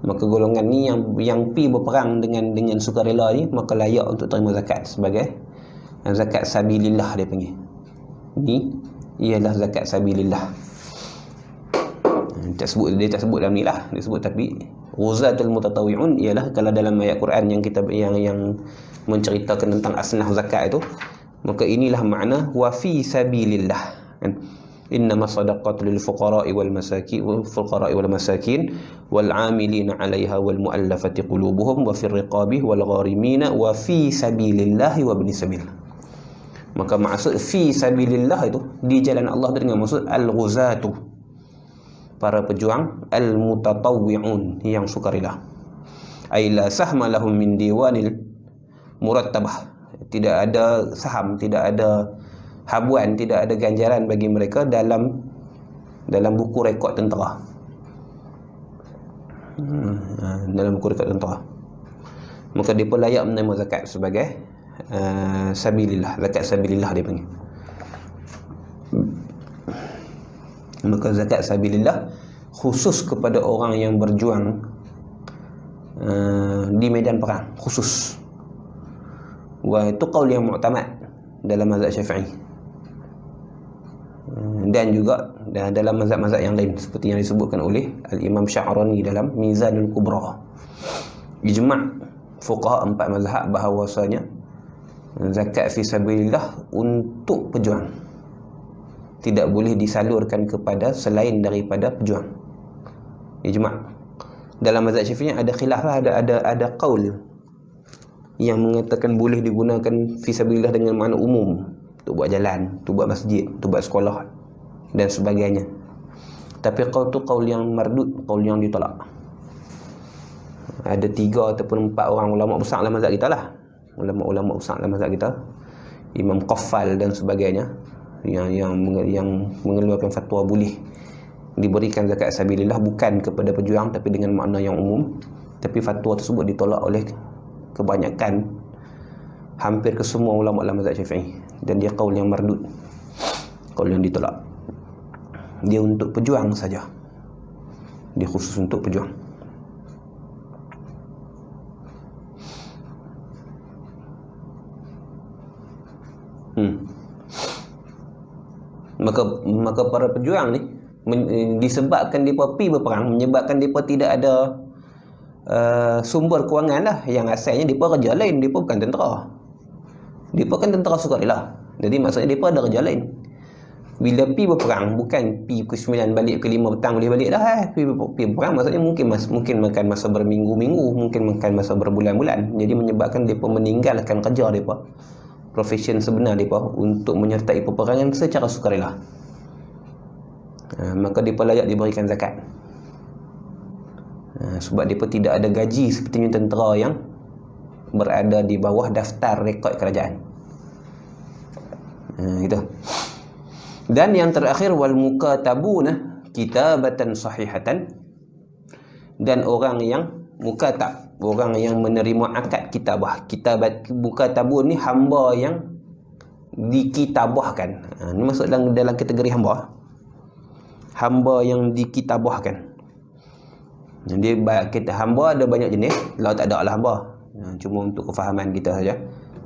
Maka golongan ni yang pi berperang dengan sukarela ni, maka layak untuk terima zakat sebagai zakat sabilillah dia panggil. Ni ialah zakat sabilillah. Dia tak sebut dalam ni lah, dia sebut tapi ghuzatul mutatawwi'un ialah kalau dalam ayat Quran yang kita yang menceritakan tentang asnaf zakat itu, maka inilah makna wa fi sabilillah kan. Innama sadaqatu lil fuqara'i wal masakin wal 'amilina 'alaiha wal mu'allafati qulubuhum wa fir riqabi wal gharimina wa fi sabilillah wa ibnis sabil. Maka maksud fi sabilillah itu di jalan Allah dengan maksud al-ghuzatu, para pejuang, al-mutatawwi'un yang sukarela. Ay la sahma lahum min diwanil murattabah. Tidak ada saham, tidak ada habuan, tidak ada ganjaran bagi mereka dalam buku rekod tentera. Dalam buku rekod tentera. Maka dia pun layak menerima zakat sebagai sabilillah, zakat sabilillah dia panggil. Maka zakat sabilillah khusus kepada orang yang berjuang di medan perang khusus. Wa itu qaul yang mu'tamad dalam mazhab Syafi'i. Dan juga dalam mazhab-mazhab yang lain seperti yang disebutkan oleh Al-Imam Sya'rani dalam Mizanul Kubra. Ijma' fuqaha 4 mazhab bahawasanya zakat fi sabilillah untuk pejuang, tidak boleh disalurkan kepada selain daripada pejuang. Ijma'. Dalam mazhab Syafi'i ada khilaf lah, ada qaul yang mengatakan boleh digunakan fi sabilillah dengan makna umum, untuk buat jalan, untuk buat masjid, untuk buat sekolah dan sebagainya. Tapi qaul tu qaul yang mardud, qaul yang ditolak. Ada 3 ataupun 4 orang ulama besar dalam mazhab kita lah. Ulama-ulama besar dalam mazhab kita, Imam Qaffal dan sebagainya, yang mengeluarkan fatwa boleh diberikan zakat sabilillah bukan kepada pejuang tapi dengan makna yang umum. Tapi fatwa tersebut ditolak oleh kebanyakan, hampir ke semua ulama dalam mazhab Syafi'i, dan dia qaul yang mardud, qaul yang ditolak. Dia untuk pejuang saja, dia khusus untuk pejuang. Maka para pejuang ni disebabkan mereka pergi berperang, menyebabkan mereka tidak ada sumber kewangan lah, yang asalnya mereka kerja lain, mereka bukan tentera. Mereka kan tentera sukarela. Jadi maksudnya mereka ada kerja lain. Bila pergi berperang, bukan pergi pukul 9 balik, pukul 5 petang boleh balik dah. Pergi berperang maksudnya mungkin makan masa berminggu-minggu, mungkin makan masa berbulan-bulan. Jadi menyebabkan mereka meninggalkan kerja mereka, profession sebenar mereka, untuk menyertai peperangan secara sukarela. Maka mereka layak diberikan zakat. Sebab mereka tidak ada gaji seperti tentera yang berada di bawah daftar rekod kerajaan. Itu. Dan yang terakhir, wal mukatabuna kitabatan sahihatan, dan orang yang mukatab, orang yang menerima akad kitabah. Kitabat mukatabun ni hamba yang dikitabahkan. Ini masuk dalam kategori hamba. Hamba yang dikitabahkan. Jadi kita hamba ada banyak jenis, lah tak ada lah hamba. Cuma untuk kefahaman kita saja,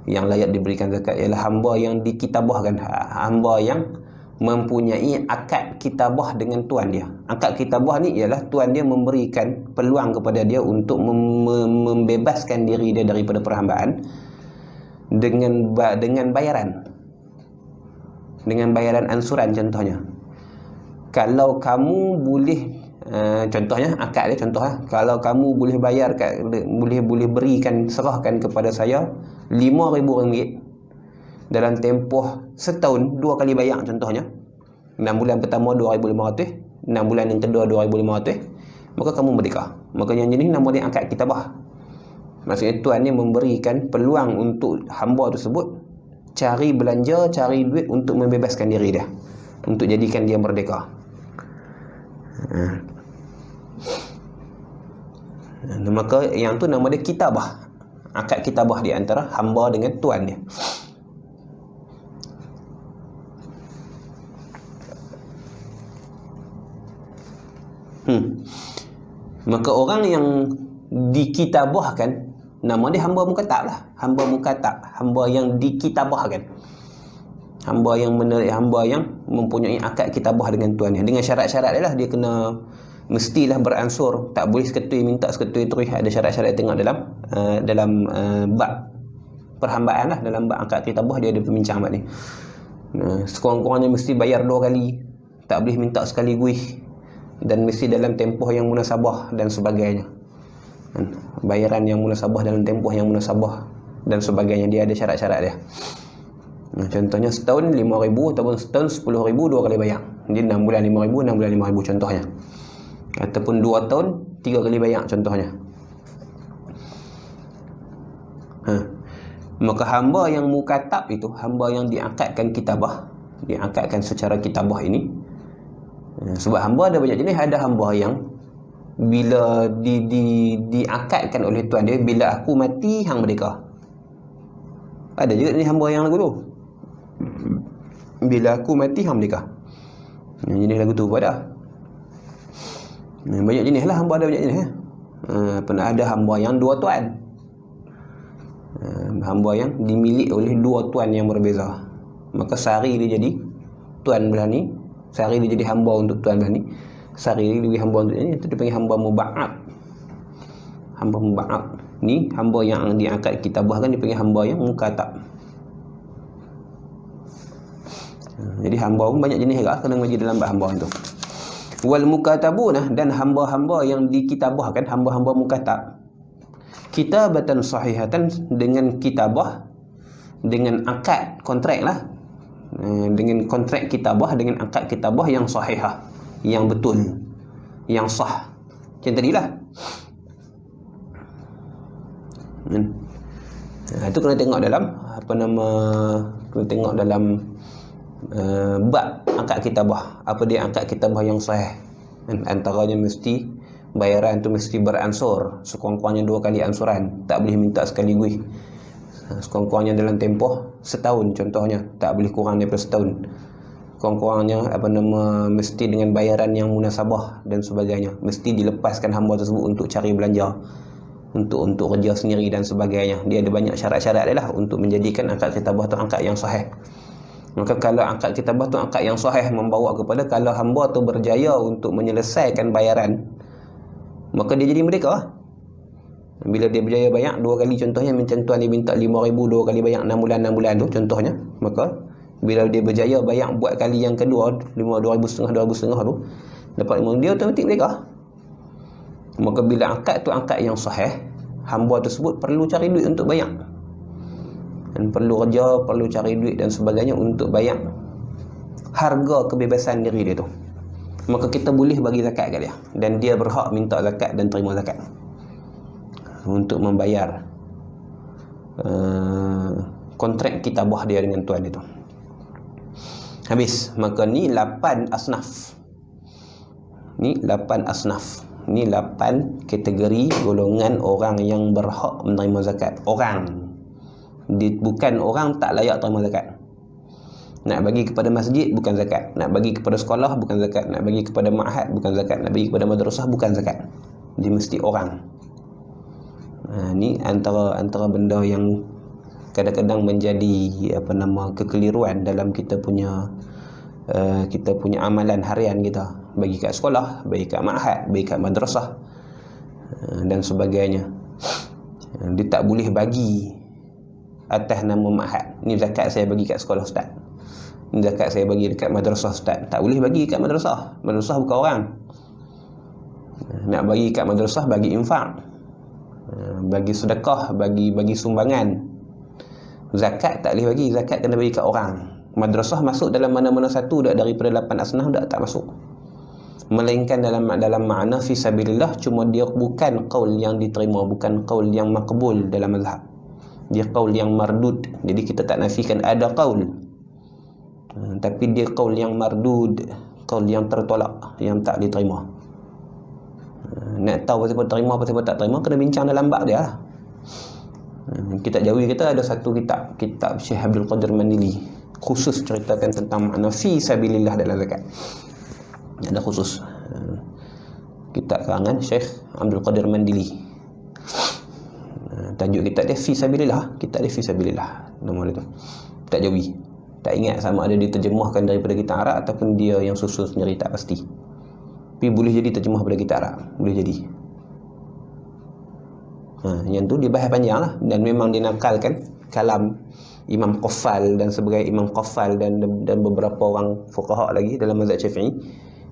yang layak diberikan zakat ialah hamba yang dikitabahkan, hamba yang mempunyai akad kitabah dengan tuan dia. Akad kitabah ni ialah tuan dia memberikan peluang kepada dia untuk membebaskan diri dia daripada perhambaan dengan bayaran ansuran contohnya. kalau kamu boleh, contohnya akad dia contoh kalau kamu boleh bayar boleh berikan, serahkan kepada saya RM5,000 dalam tempoh setahun 2 kali bayar, contohnya 6 bulan pertama 2,500, 6 bulan yang kedua 2,500, maka kamu merdeka. Maka yang jenis nama dia akad kitabah. Maksudnya tuan ni memberikan peluang untuk hamba tersebut cari belanja, cari duit untuk membebaskan diri dia, untuk jadikan dia merdeka. Maka yang tu nama dia kitabah. Akad kitabah di antara hamba dengan tuan dia. Maka orang yang dikitabahkan, nama dia hamba mukatab lah. Hamba mukatab, hamba yang dikitabahkan, hamba yang mempunyai akad kitabah dengan tuannya, dengan syarat-syarat dia lah. Dia kena mestilah beransur, tak boleh seketui minta seketui terus. Ada syarat-syarat tengok dalam bab perhambaan lah. Dalam bab akad kitabah dia ada pembincang bab ni. Sekurang-kurangnya mesti bayar 2 kali, tak boleh minta sekaligus, dan mesti dalam tempoh yang munasabah dan sebagainya. Bayaran yang munasabah dalam tempoh yang munasabah dan sebagainya. Dia ada syarat-syarat dia. Contohnya setahun 5,000 ataupun setahun 10,000, 2 kali bayar. Jadi 6 bulan 5,000, 6 bulan 5,000 contohnya. Ataupun 2 tahun 3 kali bayar contohnya. Maka hamba yang mukatab itu, hamba yang diakadkan kitabah, diakadkan secara kitabah ini, sebab hamba ada banyak jenis. Ada hamba yang bila diakadkan oleh tuan dia, bila aku mati hang merdeka. Ada juga ni hamba yang lagu tu, bila aku mati hang merdeka. Jenis lagu tu pada banyak jenis lah. Hamba ada banyak jenis. Pernah ada hamba yang 2 tuan, hamba yang dimiliki oleh 2 tuan yang berbeza. Maka sehari dia jadi tuan belah ni, sehari dia jadi hamba untuk tuan belah ni, sehari dia jadi hamba untuk ni. Itu dipanggil hamba muba'ab. Hamba muba'ab ni hamba yang diangkat kitabah kan, dipanggil hamba yang mukatab. Jadi hamba pun banyak jenis juga, kena ngaji dalam bab hamba tu. Wal mukatabunah, dan hamba-hamba yang dikitabahkan, hamba-hamba mukatab, kitabatan sahihatan, dengan kitabah, dengan akad kontrak lah, dengan kontrak kitabah, dengan akad kitabah yang sahihah, yang betul, yang sah. Macam tadilah. Itu kena tengok dalam kena tengok dalam bab akad kitabah. Apa dia akad kitabah yang sahih? Antaranya mesti bayaran tu mesti beransur, sekurang-kurangnya 2 kali ansuran, tak boleh minta sekaligus. Sekurang-kurangnya dalam tempoh setahun contohnya, tak boleh kurang daripada setahun. Kurang-kurangnya mesti dengan bayaran yang munasabah dan sebagainya. Mesti dilepaskan hamba tersebut untuk cari belanja, untuk kerja sendiri dan sebagainya. Dia ada banyak syarat-syarat dia lah untuk menjadikan akad kitabah tu akad yang sahih. Maka kalau akad kitabah tu akad yang sahih, membawa kepada kalau hamba tu berjaya untuk menyelesaikan bayaran, maka dia jadi merdeka. Bila dia berjaya bayar 2 kali, contohnya macam tuan dia minta 5,000 2 kali bayar 6 bulan tu contohnya, maka bila dia berjaya bayar buat kali yang kedua 2,500 tu, dapat 5,000, dia otomatik merdeka. Maka bila akad tu akad yang sahih, hamba tersebut perlu cari duit untuk bayar, dan perlu kerja, perlu cari duit dan sebagainya untuk bayar harga kebebasan diri dia tu. Maka kita boleh bagi zakat kat dia, dan dia berhak minta zakat dan terima zakat untuk membayar kontrak kitabah dia dengan tuan dia tu. Habis. Maka ni 8 asnaf. Ni 8 asnaf. Ni 8 kategori golongan orang yang berhak menerima zakat. Orang, bukan orang tak layak terima zakat. Nak bagi kepada masjid bukan zakat, nak bagi kepada sekolah bukan zakat, nak bagi kepada ma'had bukan zakat, nak bagi kepada madrasah bukan zakat. Dia mesti orang. Ni antara benda yang kadang-kadang menjadi kekeliruan dalam kita punya amalan harian kita. Bagi kat sekolah, bagi kat ma'had, bagi kat madrasah dan sebagainya. Dia tak boleh bagi atas nama ma'had. Ni zakat saya bagi kat sekolah ustaz. Zakat saya bagi dekat madrasah ustaz. Tak boleh bagi dekat madrasah. Madrasah bukan orang. Nak bagi dekat madrasah, bagi infak, bagi sedekah, bagi sumbangan. Zakat tak boleh bagi. Zakat kena bagi kat orang. Madrasah masuk dalam mana-mana satu daripada 8 asnaf tak masuk. Melainkan dalam makna fi sabilillah, cuma dia bukan qaul yang diterima, bukan qaul yang maqbul dalam mazhab. Dia qaul yang mardud. Jadi kita tak nafikan ada qaul, tapi dia qaul yang mardud, qaul yang tertolak, yang tak diterima. Nak tahu pasal terima, pasal tak terima, kena bincang dalam bab dia lah. Kitab Jawi kita ada satu kitab Syekh Abdul Qadir Mandili, khusus ceritakan tentang makna fi sabilillah dalam zakat. Ada khusus kitab karangan Syekh Abdul Qadir Mandili. Tajuk kitab dia fi sabilillah, kitab dia fi sabilillah nama dia tu. Kitab Jawi. Tak ingat sama ada diterjemahkan daripada kitab Arab ataupun dia yang susun sendiri, tak pasti. Tapi boleh jadi terjemah pada kitab Arab, boleh jadi. Yang tu dia bahas panjang lah, dan memang dinakalkan kalam Imam Qaffal dan sebagai Imam Qaffal dan beberapa orang fuqaha lagi dalam mazhab Syafi'i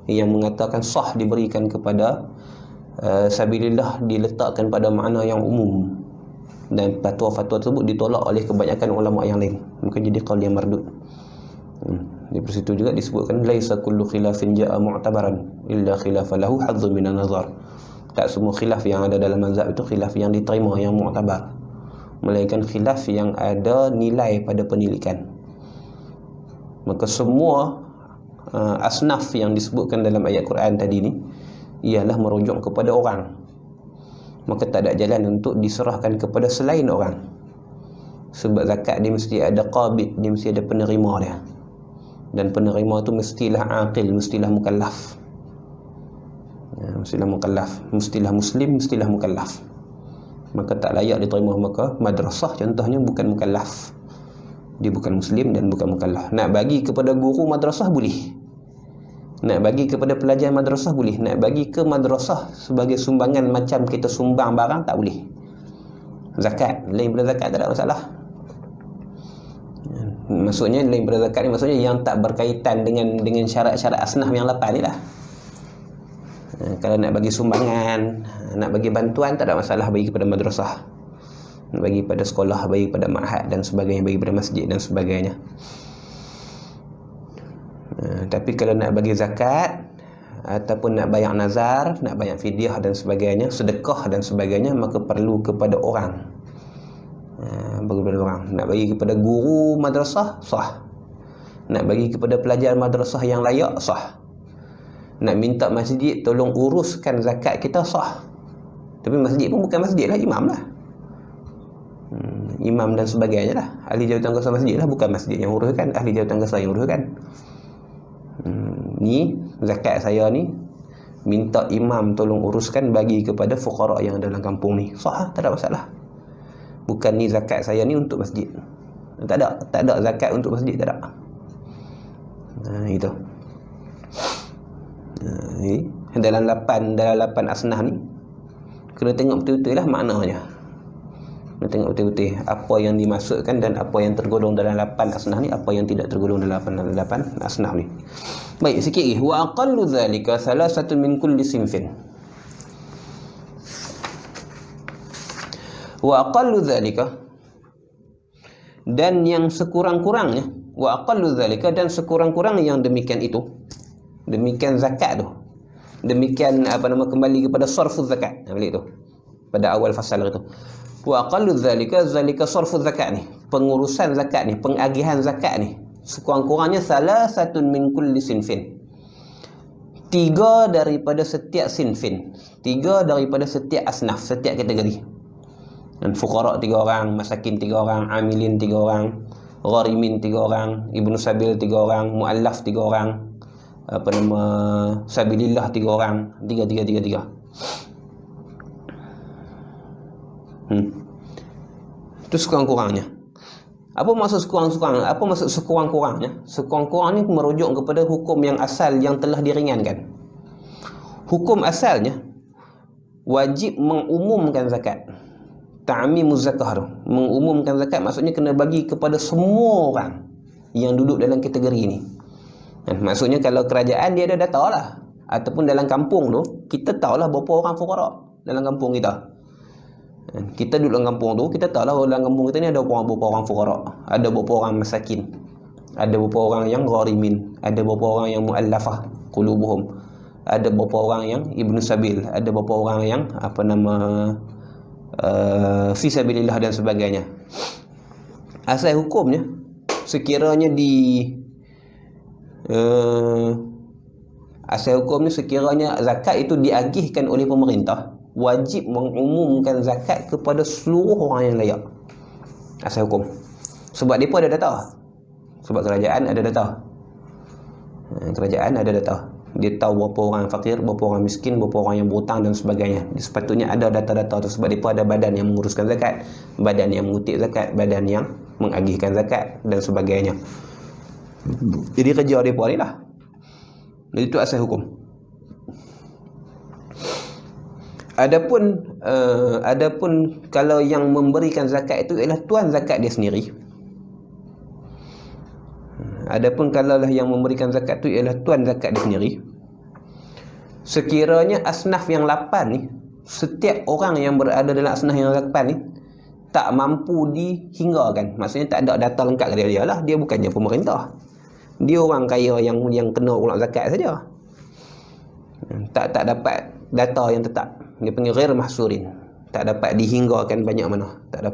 yang mengatakan sah diberikan kepada sabilillah, diletakkan pada makna yang umum, dan fatwa-fatwa tersebut ditolak oleh kebanyakan ulama yang lain, mungkin jadi qaul yang mardud. Di situ juga disebutkan laisa kullu khilafin jaa mu'tabaran illa khilafa lahu hadzun minan nazar. Tak semua khilaf yang ada dalam mazhab itu khilaf yang diterima, yang mu'tabar, melainkan khilaf yang ada nilai pada penilikan. Maka semua asnaf yang disebutkan dalam ayat Quran tadi ni ialah merujuk kepada orang. Maka tak ada jalan untuk diserahkan kepada selain orang. Sebab zakat dia mesti ada qabid, dia mesti ada penerima dia. Dan penerima tu mestilah aqil, mestilah mukallaf. Mestilah mukallaf, mestilah muslim, mestilah mukallaf. Maka tak layak diterima. Maka madrasah contohnya bukan mukallaf, dia bukan muslim dan bukan mukallaf. Nak bagi kepada guru madrasah boleh, nak bagi kepada pelajar madrasah boleh, nak bagi ke madrasah sebagai sumbangan macam kita sumbang barang tak boleh. Zakat, lain daripada zakat tak ada masalah. Maksudnya lain daripada zakat ni maksudnya yang tak berkaitan dengan syarat-syarat asnaf yang 8 ni lah. Kalau nak bagi sumbangan, nak bagi bantuan, tak ada masalah bagi kepada madrasah, bagi pada sekolah, bagi pada ma'had dan sebagainya, bagi pada masjid dan sebagainya. Tapi kalau nak bagi zakat ataupun nak bayar nazar, nak bayar fidyah dan sebagainya, sedekah dan sebagainya, maka perlu kepada orang. Bagi kepada orang. Nak bagi kepada guru madrasah, sah. Nak bagi kepada pelajar madrasah yang layak, sah. Nak minta masjid tolong uruskan zakat kita, sah. Tapi masjid pun bukan masjid lah, imam lah. Imam dan sebagainya lah, ahli jawatan kuasa masjid lah, bukan masjid yang uruskan, ahli jawatan kuasa yang uruskan. Ni zakat saya ni minta imam tolong uruskan, bagi kepada fuqara yang ada dalam kampung ni, sah, tak ada masalah. Bukan ni zakat saya ni untuk masjid. Tak ada zakat untuk masjid, tak ada. Itu. Dalam 8 asnaf ni kena tengok betul-betul lah maknanya. Kena tengok betul-betul apa yang dimaksudkan dan apa yang tergolong dalam 8 asnaf ni, apa yang tidak tergolong dalam 8 asnaf ni. Baik, sikit lagi. Wa aqallu dhalika salasatun min kulli sinfin. Wa aqallu dhalika, dan yang sekurang-kurangnya, wa aqallu dhalika, dan sekurang-kurangnya yang demikian itu, demikian zakat tu, demikian kembali kepada sarfuz zakat balik tu pada awal fasal itu. Wa aqallu dhalika, zalika sarfuz zakat ni, pengurusan zakat ni, pengagihan zakat ni, sekurang-kurangnya salasatun min kulli sinfin, 3 daripada setiap sinfin, 3 daripada setiap asnaf, setiap kategori. Dan fuqara 3 orang, masakin 3 orang, amilin 3 orang, gharimin 3 orang, ibnu sabil 3 orang, muallaf 3 orang, sabilillah 3 orang, 3. Itu sekurang-kurangnya. Apa maksud sekurang-kurangnya? Apa maksud sekurang-kurangnya? Sekurang-kurangnya merujuk kepada hukum yang asal yang telah diringankan. Hukum asalnya wajib mengumumkan zakat. Ta'mimuz zakah tu, mengumumkan zakat maksudnya kena bagi kepada semua orang. yang duduk dalam kategori ni. Maksudnya kalau kerajaan dia ada data lah, ataupun dalam kampung tu kita tahulah berapa orang fuqara dalam kampung kita. Kita duduk dalam kampung tu, kita tahulah dalam kampung kita ni ada berapa orang fuqara, ada berapa orang masakin, ada berapa orang yang gharimin, ada berapa orang yang muallafah qulubuhum, ada berapa orang yang ibnu sabil, ada berapa orang yang fi sabilillah dan sebagainya. Asal hukumnya sekiranya sekiranya zakat itu diagihkan oleh pemerintah, wajib mengumumkan zakat kepada seluruh orang yang layak. Asal hukum. Sebab mereka ada data. Sebab kerajaan ada data. Kerajaan ada data. Dia tahu berapa orang fakir, berapa orang miskin, berapa orang yang berhutang dan sebagainya. Sepatutnya ada data-data tu, sebab mereka ada badan yang menguruskan zakat, badan yang mengutip zakat, badan yang mengagihkan zakat dan sebagainya. Jadi kerja mereka ni lah. Jadi itu asal hukum. Adapun kalau yang memberikan zakat itu ialah tuan zakat dia sendiri. Adapun kalaulah yang memberikan zakat itu ialah tuan zakat dia sendiri, sekiranya asnaf yang 8 ni, setiap orang yang berada dalam asnaf yang 8 ni tak mampu dihinggakan, maksudnya tak ada data lengkap dari dia lah, dia bukannya pemerintah, dia orang kaya yang kena ulang zakat saja, tak dapat data yang tetap, dia panggil ghair mahsurin, tak dapat dihinggakan banyak mana, tak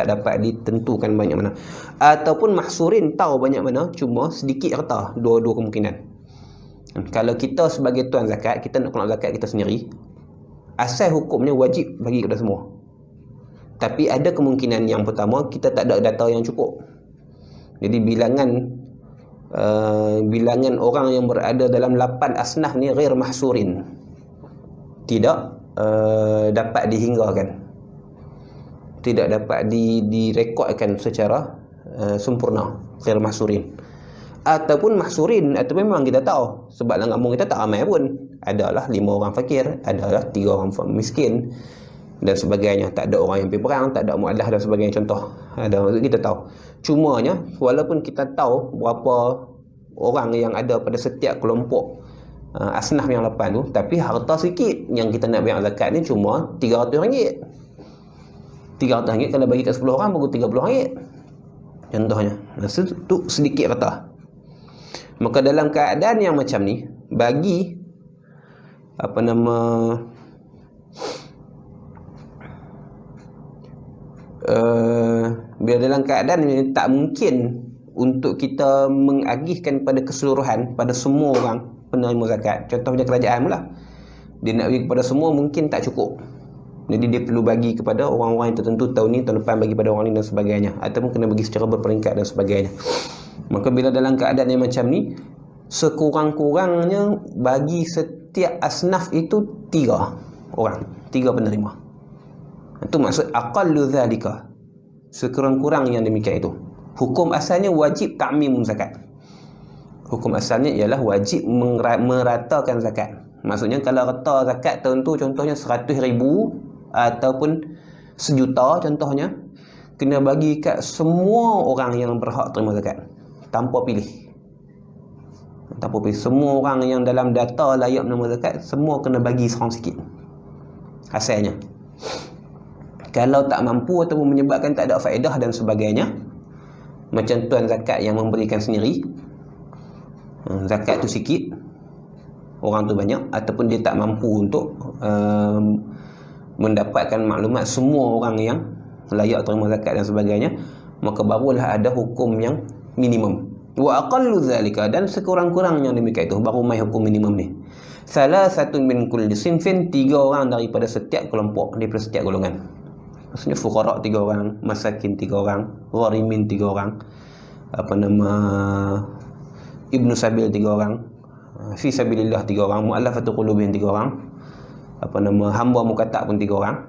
dapat ditentukan banyak mana, ataupun mahsurin tahu banyak mana, cuma sedikit harta. Dua-dua kemungkinan. Kalau kita sebagai tuan zakat, kita nak keluar zakat kita sendiri, asal hukumnya wajib bagi kepada semua. Tapi ada kemungkinan yang pertama, kita tak ada data yang cukup. Jadi bilangan orang yang berada dalam 8 asnaf ni ghair mahsurin, tidak dapat dihinggakan, tidak dapat direkodkan secara sempurna, ghair mahsurin. Ataupun mahsurin, atau memang kita tahu, sebab dalam kampung kita tak ramai pun, adalah 5 orang fakir, adalah 3 orang miskin dan sebagainya, tak ada orang yang pergi perang, tak ada muallah dan sebagainya, contoh. Ada, kita tahu. Cumanya walaupun kita tahu berapa orang yang ada pada setiap kelompok asnaf yang 8 tu, tapi harta sikit. Yang kita nak bayar zakat ni cuma RM300. RM300 kalau bagi kat 10 orang baru RM30 contohnya. Itu sedikit harta. Maka dalam keadaan yang macam ni, bagi bila dalam keadaan ni tak mungkin untuk kita mengagihkan pada keseluruhan, pada semua orang penerima zakat. Contoh macam kerajaan pula, dia nak bagi kepada semua mungkin tak cukup. Jadi dia perlu bagi kepada orang-orang yang tertentu, tahun ni, tahun depan bagi pada orang ni dan sebagainya, ataupun kena bagi secara berperingkat dan sebagainya. Maka bila dalam keadaan yang macam ni, sekurang-kurangnya bagi setiap asnaf itu 3 orang, 3 penerima. Itu maksud aqallu zalika, sekurang-kurang yang demikian itu. Hukum asalnya wajib ta'mim zakat. Hukum asalnya ialah wajib meratakan zakat. Maksudnya kalau rata zakat tahun tu contohnya 100,000 ataupun 1,000,000 contohnya, kena bagi kat semua orang yang berhak terima zakat, tanpa pilih. Tanpa pilih. Semua orang yang dalam data layak menerima zakat, semua kena bagi seorang sikit asalnya. Kalau tak mampu ataupun menyebabkan tak ada faedah dan sebagainya, macam tuan zakat yang memberikan sendiri, zakat tu sikit, orang tu banyak, ataupun dia tak mampu untuk mendapatkan maklumat semua orang yang layak terima zakat dan sebagainya, maka barulah ada hukum yang minimum. Wa aqallu zalika, dan sekurang-kurangnya demikian itu, baru mai hukum minimum ni. Salasatun min kulli sinfin, 3 orang daripada setiap kelompok, daripada setiap golongan. Maksudnya fuqara 3 orang, masakin 3 orang, gharimin 3 orang, ibnu sabil 3 orang, fi sabilillah 3 orang, muallafatu qulubihim 3 orang, hamba mukatab pun 3 orang.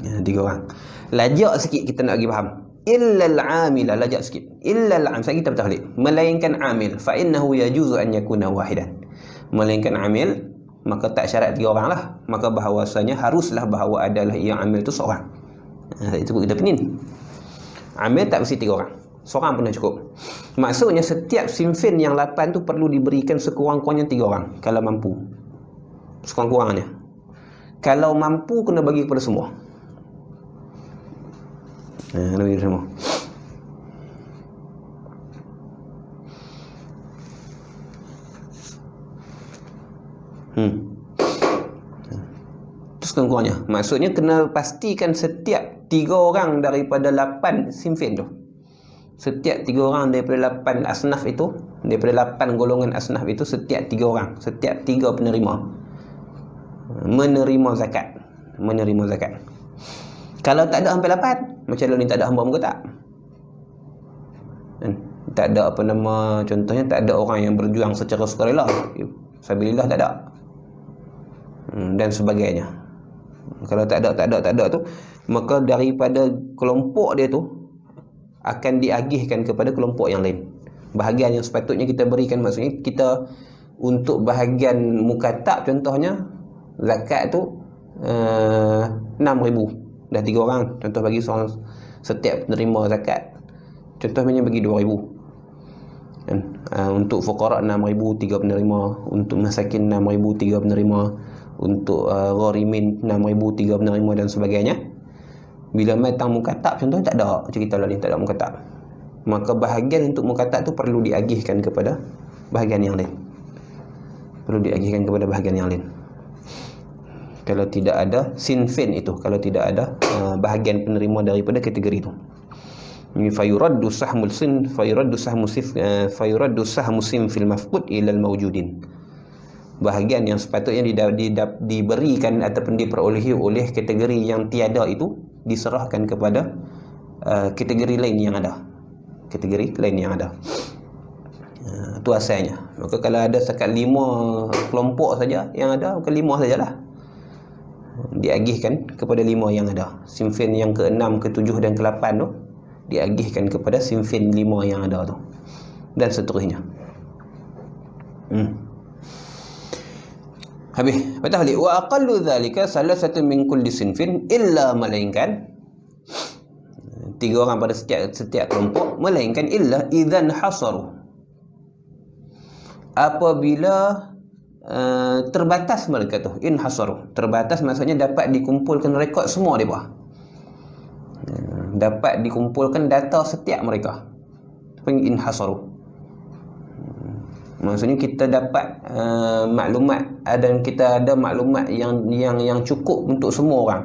3 orang. Lajak sikit kita nak bagi faham. Illal amila, lajak sikit. Illal am, saya kita bertahlil. Melainkan amil, fa innahu yajuzu an yakuna wahidan. Melainkan amil, maka tak syarat 3 orang lah. Maka bahawasanya haruslah bahawa adalah yang amil tu seorang. Itu kita penin. Amil tak mesti 3 orang. Seorang pun dah cukup. Maksudnya setiap sinfin yang 8 tu perlu diberikan sekurang-kurangnya 3 orang kalau mampu. Sekurang-kurangnya. Kalau mampu kena bagi kepada semua. Kena bagi semua. Itu sekurang-kurangnya. Maksudnya kena pastikan setiap 3 orang daripada 8 sinfin tu. Setiap 3 orang daripada 8 asnaf itu, daripada 8 golongan asnaf itu, setiap 3 orang, setiap 3 penerima menerima zakat. Menerima zakat. Kalau tak ada hampir 8, macam ni tak ada hamba muka tak? Tak ada apa nama, contohnya tak ada orang yang berjuang secara sukarela. Sabilillah tak ada. Dan sebagainya. Kalau tak ada tu, maka daripada kelompok dia tu akan diagihkan kepada kelompok yang lain. Bahagian yang sepatutnya kita berikan, maksudnya kita untuk bahagian mukatab contohnya zakat tu 6,000. Dah 3 orang, contoh bagi seorang setiap penerima zakat. Contohnya bagi 2,000. Kan? Untuk fuqara 6,000 3 penerima, untuk masakin 6,000 3 penerima, untuk gharimin 6,000 3 penerima dan sebagainya. Bila matang mukatab contohnya tak ada cerita lain, tak ada mukatab. Maka bahagian untuk mukatab tu perlu diagihkan kepada bahagian yang lain. Perlu diagihkan kepada bahagian yang lain. Kalau tidak ada sinfin itu, kalau tidak ada bahagian penerima daripada kategori itu. Fayuraddu sahmul sin fayuraddu sahmu sim fil mafqud ila al mawjudin. Bahagian yang sepatutnya diberikan ataupun diperolehi oleh kategori yang tiada itu diserahkan kepada kategori lain yang ada. Kategori lain yang ada. Itu asalnya. Maka kalau ada sekat 5 kelompok saja yang ada, maka 5 sajalah. Diagihkan kepada 5 yang ada. Sinfin yang ke-6, ke-7 dan ke-8 tu diagihkan kepada sinfin 5 yang ada tu. Dan seterusnya. Habis. Patah balik. Wa aqallu dhalika salasatu min kulli sinfin illa, melainkan 3 orang pada setiap kelompok, melainkan illa idzan hasaru, apabila terbatas mereka tu. In hasaru, terbatas maksudnya dapat dikumpulkan rekod semua mereka. Dapat dikumpulkan data setiap mereka. In hasaru. Maksudnya kita dapat maklumat, dan kita ada maklumat yang cukup untuk semua orang.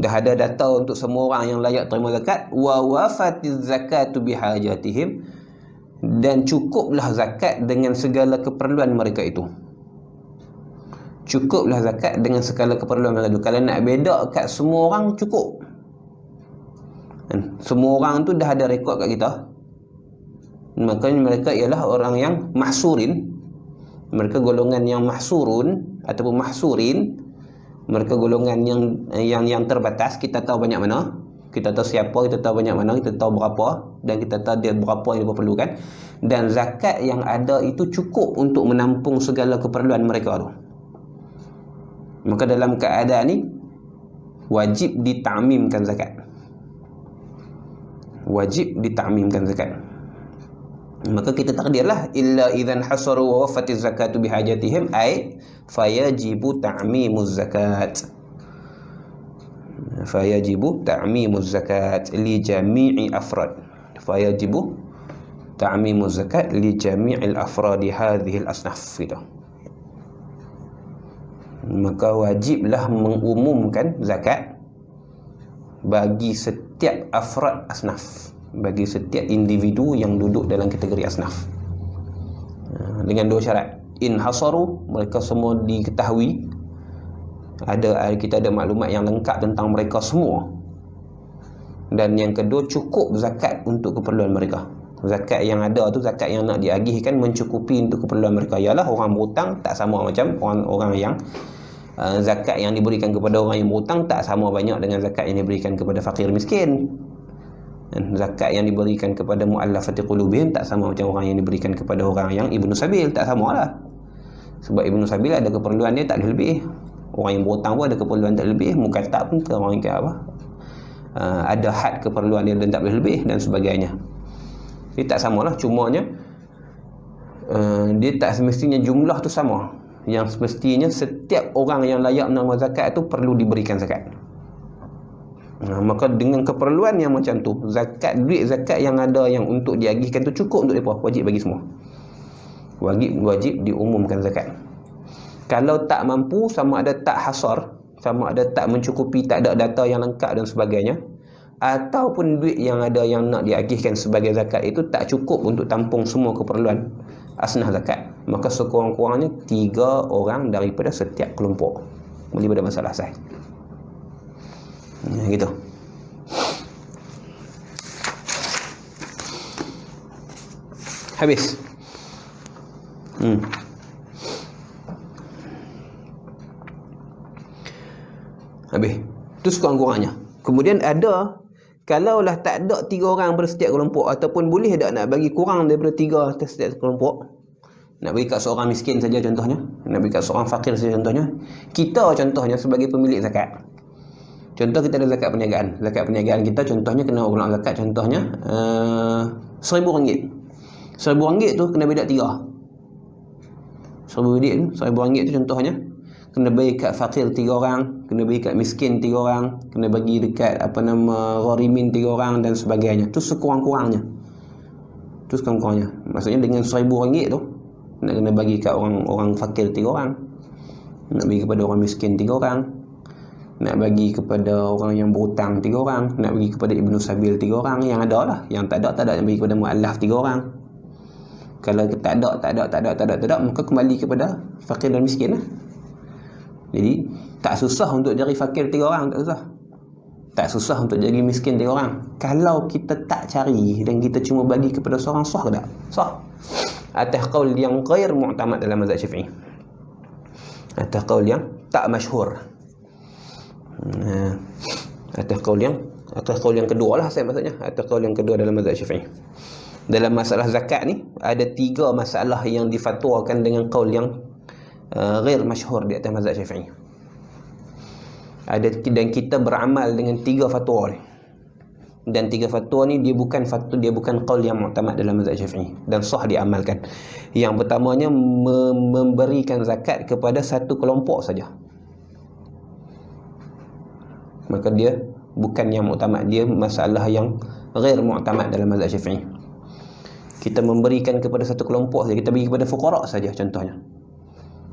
Dah ada data untuk semua orang yang layak terima zakat. Wa wafatiz zakatu bihajatihim, dan cukuplah zakat dengan segala keperluan mereka itu. Cukuplah zakat dengan segala keperluan mereka itu. Kalau nak beda kat semua orang, cukup. Semua orang tu dah ada rekod kat kita, maka mereka ialah orang yang mahsurin. Mereka golongan yang mahsurun ataupun mahsurin. Mereka golongan yang terbatas. Kita tahu banyak mana, kita tahu siapa, kita tahu banyak mana, kita tahu berapa, dan kita tahu dia berapa yang diperlukan. Dan zakat yang ada itu cukup untuk menampung segala keperluan mereka tu. Maka dalam keadaan ni wajib ditamimkan zakat. Wajib ditamimkan zakat. Maka kita takdirlah illa idzan hasaru wa wafatiz zakatu bihajatihim ay fayajibu ta'mimuz zakat. Fayajibu ta'mimuz zakat li jami'i afrad. Fayajibu ta'mimuz zakat li jami'il afradi hadhihi al-asnaf. Maka wajiblah mengumumkan zakat bagi setiap afrad asnaf, bagi setiap individu yang duduk dalam kategori asnaf, dengan 2 syarat. In hasaru, mereka semua diketahui, kita ada maklumat yang lengkap tentang mereka semua. Dan yang kedua, cukup zakat untuk keperluan mereka. Zakat yang ada tu, zakat yang nak diagihkan mencukupi untuk keperluan mereka. Ialah orang berhutang tak sama macam orang yang zakat yang diberikan kepada orang yang berhutang tak sama banyak dengan zakat yang diberikan kepada fakir miskin. Dan zakat yang diberikan kepada mu'allafati qulubihim tak sama macam orang yang diberikan kepada orang yang ibnu sabil. Tak sama lah. Sebab ibnu sabil ada keperluan dia tak boleh lebih. Orang yang berhutang pun ada keperluan tak lebih, mukatab pun ke orang yang ada had keperluan dia dan tak boleh lebih dan sebagainya. Dia tak samalah, cumanya dia tak semestinya jumlah tu sama. Yang semestinya setiap orang yang layak menerima zakat tu perlu diberikan zakat. Maka dengan keperluan yang macam tu, duit zakat yang ada yang untuk diagihkan tu cukup untuk mereka, wajib bagi semua. Wajib diumumkan zakat. Kalau tak mampu, sama ada tak hasar, sama ada tak mencukupi, tak ada data yang lengkap dan sebagainya, ataupun duit yang ada yang nak diagihkan sebagai zakat itu tak cukup untuk tampung semua keperluan asnah zakat, maka sekurang-kurangnya 3 orang daripada setiap kelompok boleh pada masalah sahih. Gitu. Habis. Habis. Itu sekurang-kurangnya. Kemudian ada, kalaulah tak ada 3 orang pada setiap kelompok, ataupun boleh tak nak bagi kurang daripada 3 atas setiap kelompok, nak bagi kat seorang miskin saja contohnya, nak bagi kat seorang fakir saja contohnya, kita contohnya sebagai pemilik zakat, contoh kita ada zakat perniagaan kita contohnya kena orang zakat contohnya RM1,000. RM1,000 tu kena bagi 3. RM1,000 tu contohnya kena bagi kat fakir 3 orang, kena bagi kat miskin 3 orang, kena bagi dekat gharimin 3 orang dan sebagainya. Tu sekurang-kurangnya. Maksudnya dengan RM1,000 tu nak kena bagi kat orang fakir 3 orang, nak bagi kepada orang miskin 3 orang, nak bagi kepada orang yang berhutang 3 orang, nak bagi kepada ibnu sabil 3 orang, yang ada lah, yang tak ada nak bagi kepada muallaf 3 orang. Kalau tak ada, maka kembali kepada fakir dan miskin lah. Jadi tak susah untuk jadi fakir 3 orang, tak susah untuk jadi miskin 3 orang. Kalau kita tak cari dan kita cuma bagi kepada seorang, sah ke tak? Sah. Atas qaul yang ghair mu'tamad dalam mazhab Syafi'i, atas qaul yang tak masyhur, atas qaul yang kedua lah saya maksudnya, atas qaul yang kedua dalam mazhab Syafi'i. Dalam masalah zakat ni ada 3 masalah yang difatwakan dengan qaul yang ghair masyhur di atas mazhab Syafi'i. Dan kita beramal dengan 3 fatwa ni. Dan 3 fatwa ni dia bukan qaul yang mu'tamad dalam mazhab Syafi'i dan sah diamalkan. Yang pertamanya memberikan zakat kepada satu kelompok saja. Maka dia bukan yang mu'tamad, dia masalah yang ghair mu'tamad dalam mazhab Syafi'i. Kita memberikan kepada satu kelompok saja, kita bagi kepada fuqara saja contohnya.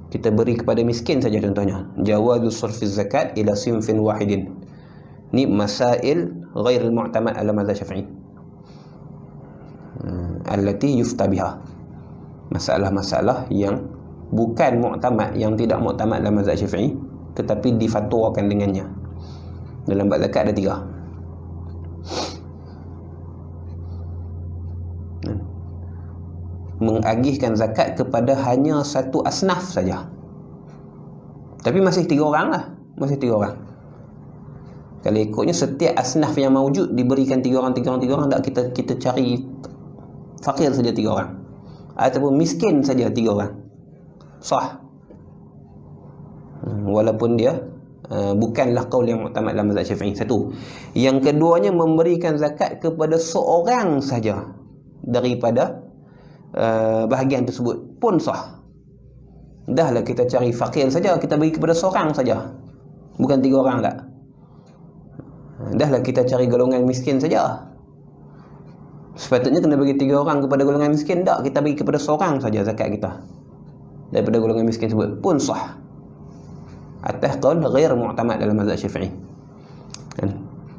Kita beri kepada miskin saja contohnya. Jawazu sarfi zakat ila sinfin wahidin. Ni masail ghair mu'tamad ala mazhab Syafi'i. Allati yufta biha. Masalah-masalah yang bukan mu'tamad, yang tidak mu'tamad dalam mazhab Syafi'i, tetapi difatwakan dengannya. Dalam bab zakat ada 3. Mengagihkan zakat kepada hanya satu asnaf saja, tapi masih 3 orang lah, masih 3 orang. Kalau ikutnya setiap asnaf yang mawujud diberikan 3 orang, tak kita cari fakir saja 3 orang, ataupun miskin saja 3 orang, sah. Walaupun dia bukanlah qaul yang mu'tamad dalam mazhab Syafi'i. Satu. Yang keduanya memberikan zakat kepada seorang saja daripada bahagian tersebut pun sah. Dahlah kita cari fakir saja, kita bagi kepada seorang saja, bukan 3 orang tak. Dahlah kita cari golongan miskin saja, sepatutnya kena bagi 3 orang kepada golongan miskin, tak, kita bagi kepada seorang saja zakat kita daripada golongan miskin tersebut pun sah. Atas qaul ghair mu'tamad dalam mazhab Syafi'i.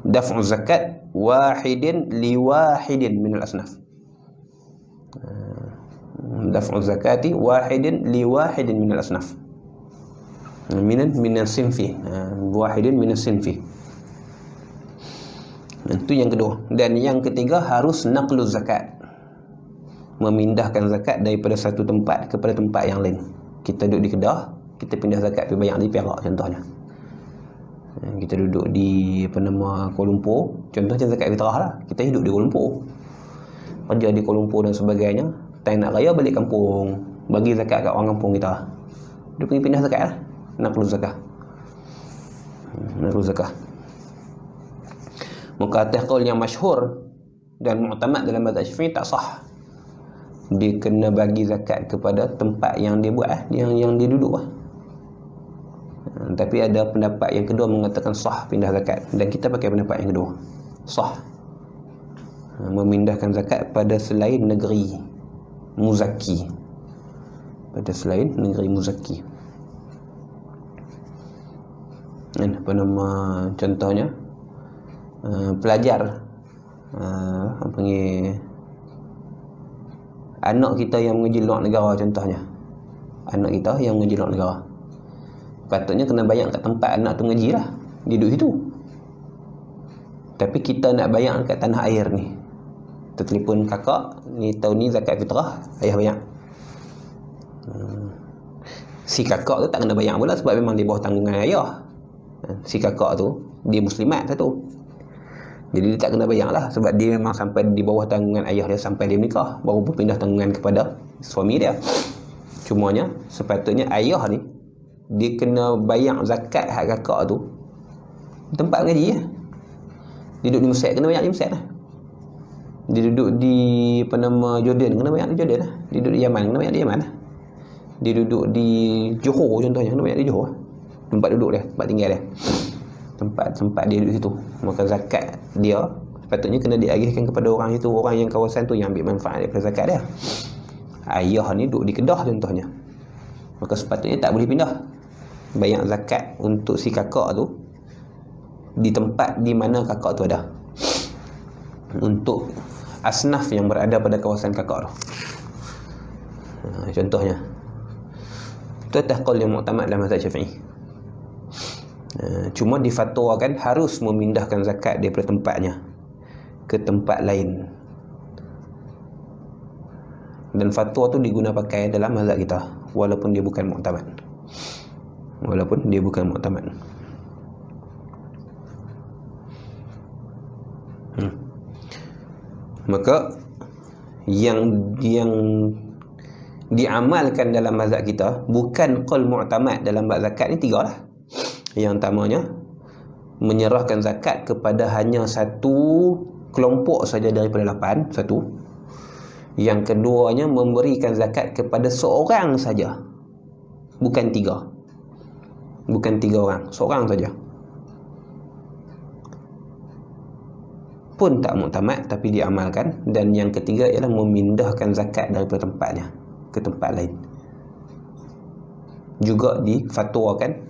Daf'u zakat wahidin li wahidin min al-asnaf. Daf'u zakati wahidin li wahidin min al-asnaf. Min as-sinfi. Wahidin min as-sinfi. Itu yang kedua. Dan yang ketiga, harus naqlu zakat. Memindahkan zakat daripada satu tempat kepada tempat yang lain. Kita duduk di Kedah, kita pindah zakat pergi bayar di Perak contohnya. Kita duduk di Kuala Lumpur, contohnya zakat fitrah lah. Kita hidup di Kuala Lumpur, kerja di Kuala Lumpur dan sebagainya. Time nak raya balik kampung, bagi zakat kat orang kampung kita. Dia pergi pindah zakat lah, naqlu zakat. menaruh zakah. Maka atas qaul yang masyhur dan mu'tamad dalam mazhab Syafi'i tak sah. Dia kena bagi zakat kepada tempat yang dia buat, yang dia duduk. Tapi ada pendapat yang kedua mengatakan sah pindah zakat, dan kita pakai pendapat yang kedua, sah memindahkan zakat pada selain negeri muzaki, pada selain negeri muzaki. Apa nama contohnya, pelajar panggil anak kita yang mengaji luar negara, contohnya anak kita yang mengaji luar negara, patutnya kena bayar kat tempat anak tu ngaji lah, dia duduk situ. Tapi kita nak bayar kat tanah air ni, tertelefon kakak ni, tahun ni zakat fitrah ayah bayar. Si kakak tu tak kena bayar pula sebab memang di bawah tanggungan ayah. Si kakak tu dia muslimat satu, jadi dia tak kena bayar lah sebab dia memang sampai di bawah tanggungan ayah dia sampai dia menikah, baru berpindah tanggungan kepada suami dia. Cumanya sepatutnya ayah ni dia kena bayar zakat hak kakak tu tempat ngaji ya. Dia duduk di Mesir kena bayar di Mesir lah. Dia duduk di apa nama Jordan kena bayar di Jordan lah. Dia duduk di Yaman kena bayar di Yaman lah. Dia duduk di Johor contohnya kena bayar di Johor. Tempat duduk dia, tempat tinggal dia, tempat dia duduk situ. Maka zakat dia sepatutnya kena diagihkan kepada orang itu, orang yang kawasan tu yang ambil manfaat daripada zakat dia. Ayah ni duduk di Kedah contohnya, maka sepatutnya tak boleh pindah bayar zakat untuk si kakak tu di tempat di mana kakak tu ada, untuk asnaf yang berada pada kawasan kakak tu. Contohnya itu atas qaul yang mu'tamad dalam mazhab Syafi'i. Cuma difatwakan harus memindahkan zakat daripada tempatnya ke tempat lain, dan fatwa tu diguna pakai dalam mazhab kita walaupun dia bukan mu'tamad, Maka yang diamalkan dalam mazhab kita bukan qaul mu'tamad dalam bab zakat ni tiga lah. Yang pertamanya menyerahkan zakat kepada hanya satu kelompok saja daripada 8, satu. Yang keduanya memberikan zakat kepada seorang saja, bukan tiga orang, seorang saja. Pun tak mu'tamad tapi diamalkan. Dan yang ketiga ialah memindahkan zakat daripada tempatnya ke tempat lain, juga difatwakan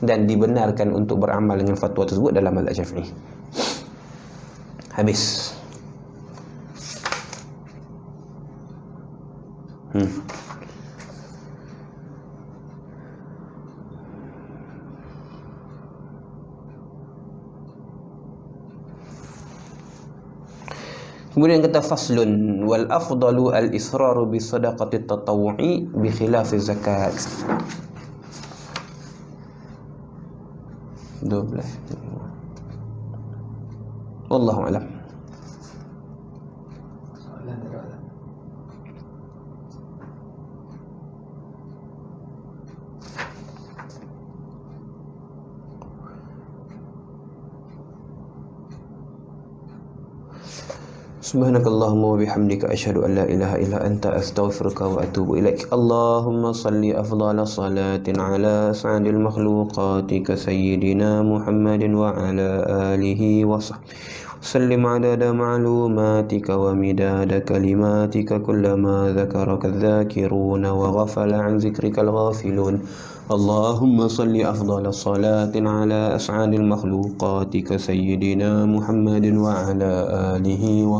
dan dibenarkan untuk beramal dengan fatwa tersebut dalam mazhab Syafi'i. Habis. Kemudian kata faslun wal afdalu al israru bi sadaqati tatawu'i bi khilafi zakat. 12. Wallahu a'lam. Subhanakallahumma wa bihamdika asyhadu an la ilaha illa anta astaghfiruka wa atubu ilaik. Allahumma salli afdhala salatin ala as'adil makhluqatika sayyidina Muhammadin wa ala alihi wa sahbihi sallim adada ma'lumatika wa midada kalimatika kullama dhakaraka adh-dhakiruna wa ghafala an dhikrika al-ghafilun. Allahumma salli afdhala salatin ala as'adil makhluqatika sayyidina Muhammadin wa ala alihi wa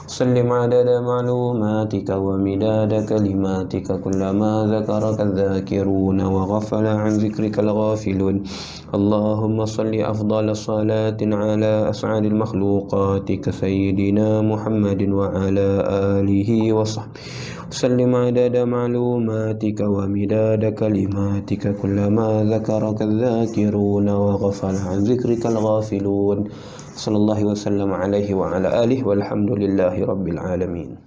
sallim adada ma'lumatika wa midada kalimatika kullama dhakaraka adh-dhakiruna wa ghafala an dhikrika al-ghafilun. Allahumma salli afdhala salatin ala as'adil makhluqatika sayyidina Muhammadin wa ala alihi wa sahbihi sallim adada ma'lumatika wa midada kalimatika kullama dhakaraka adh-dhakiruna wa ghafala an dhikrika al-ghafilun. Sallallahu wasallam alaihi wa ala alihi walhamdulillahi rabbil alamin.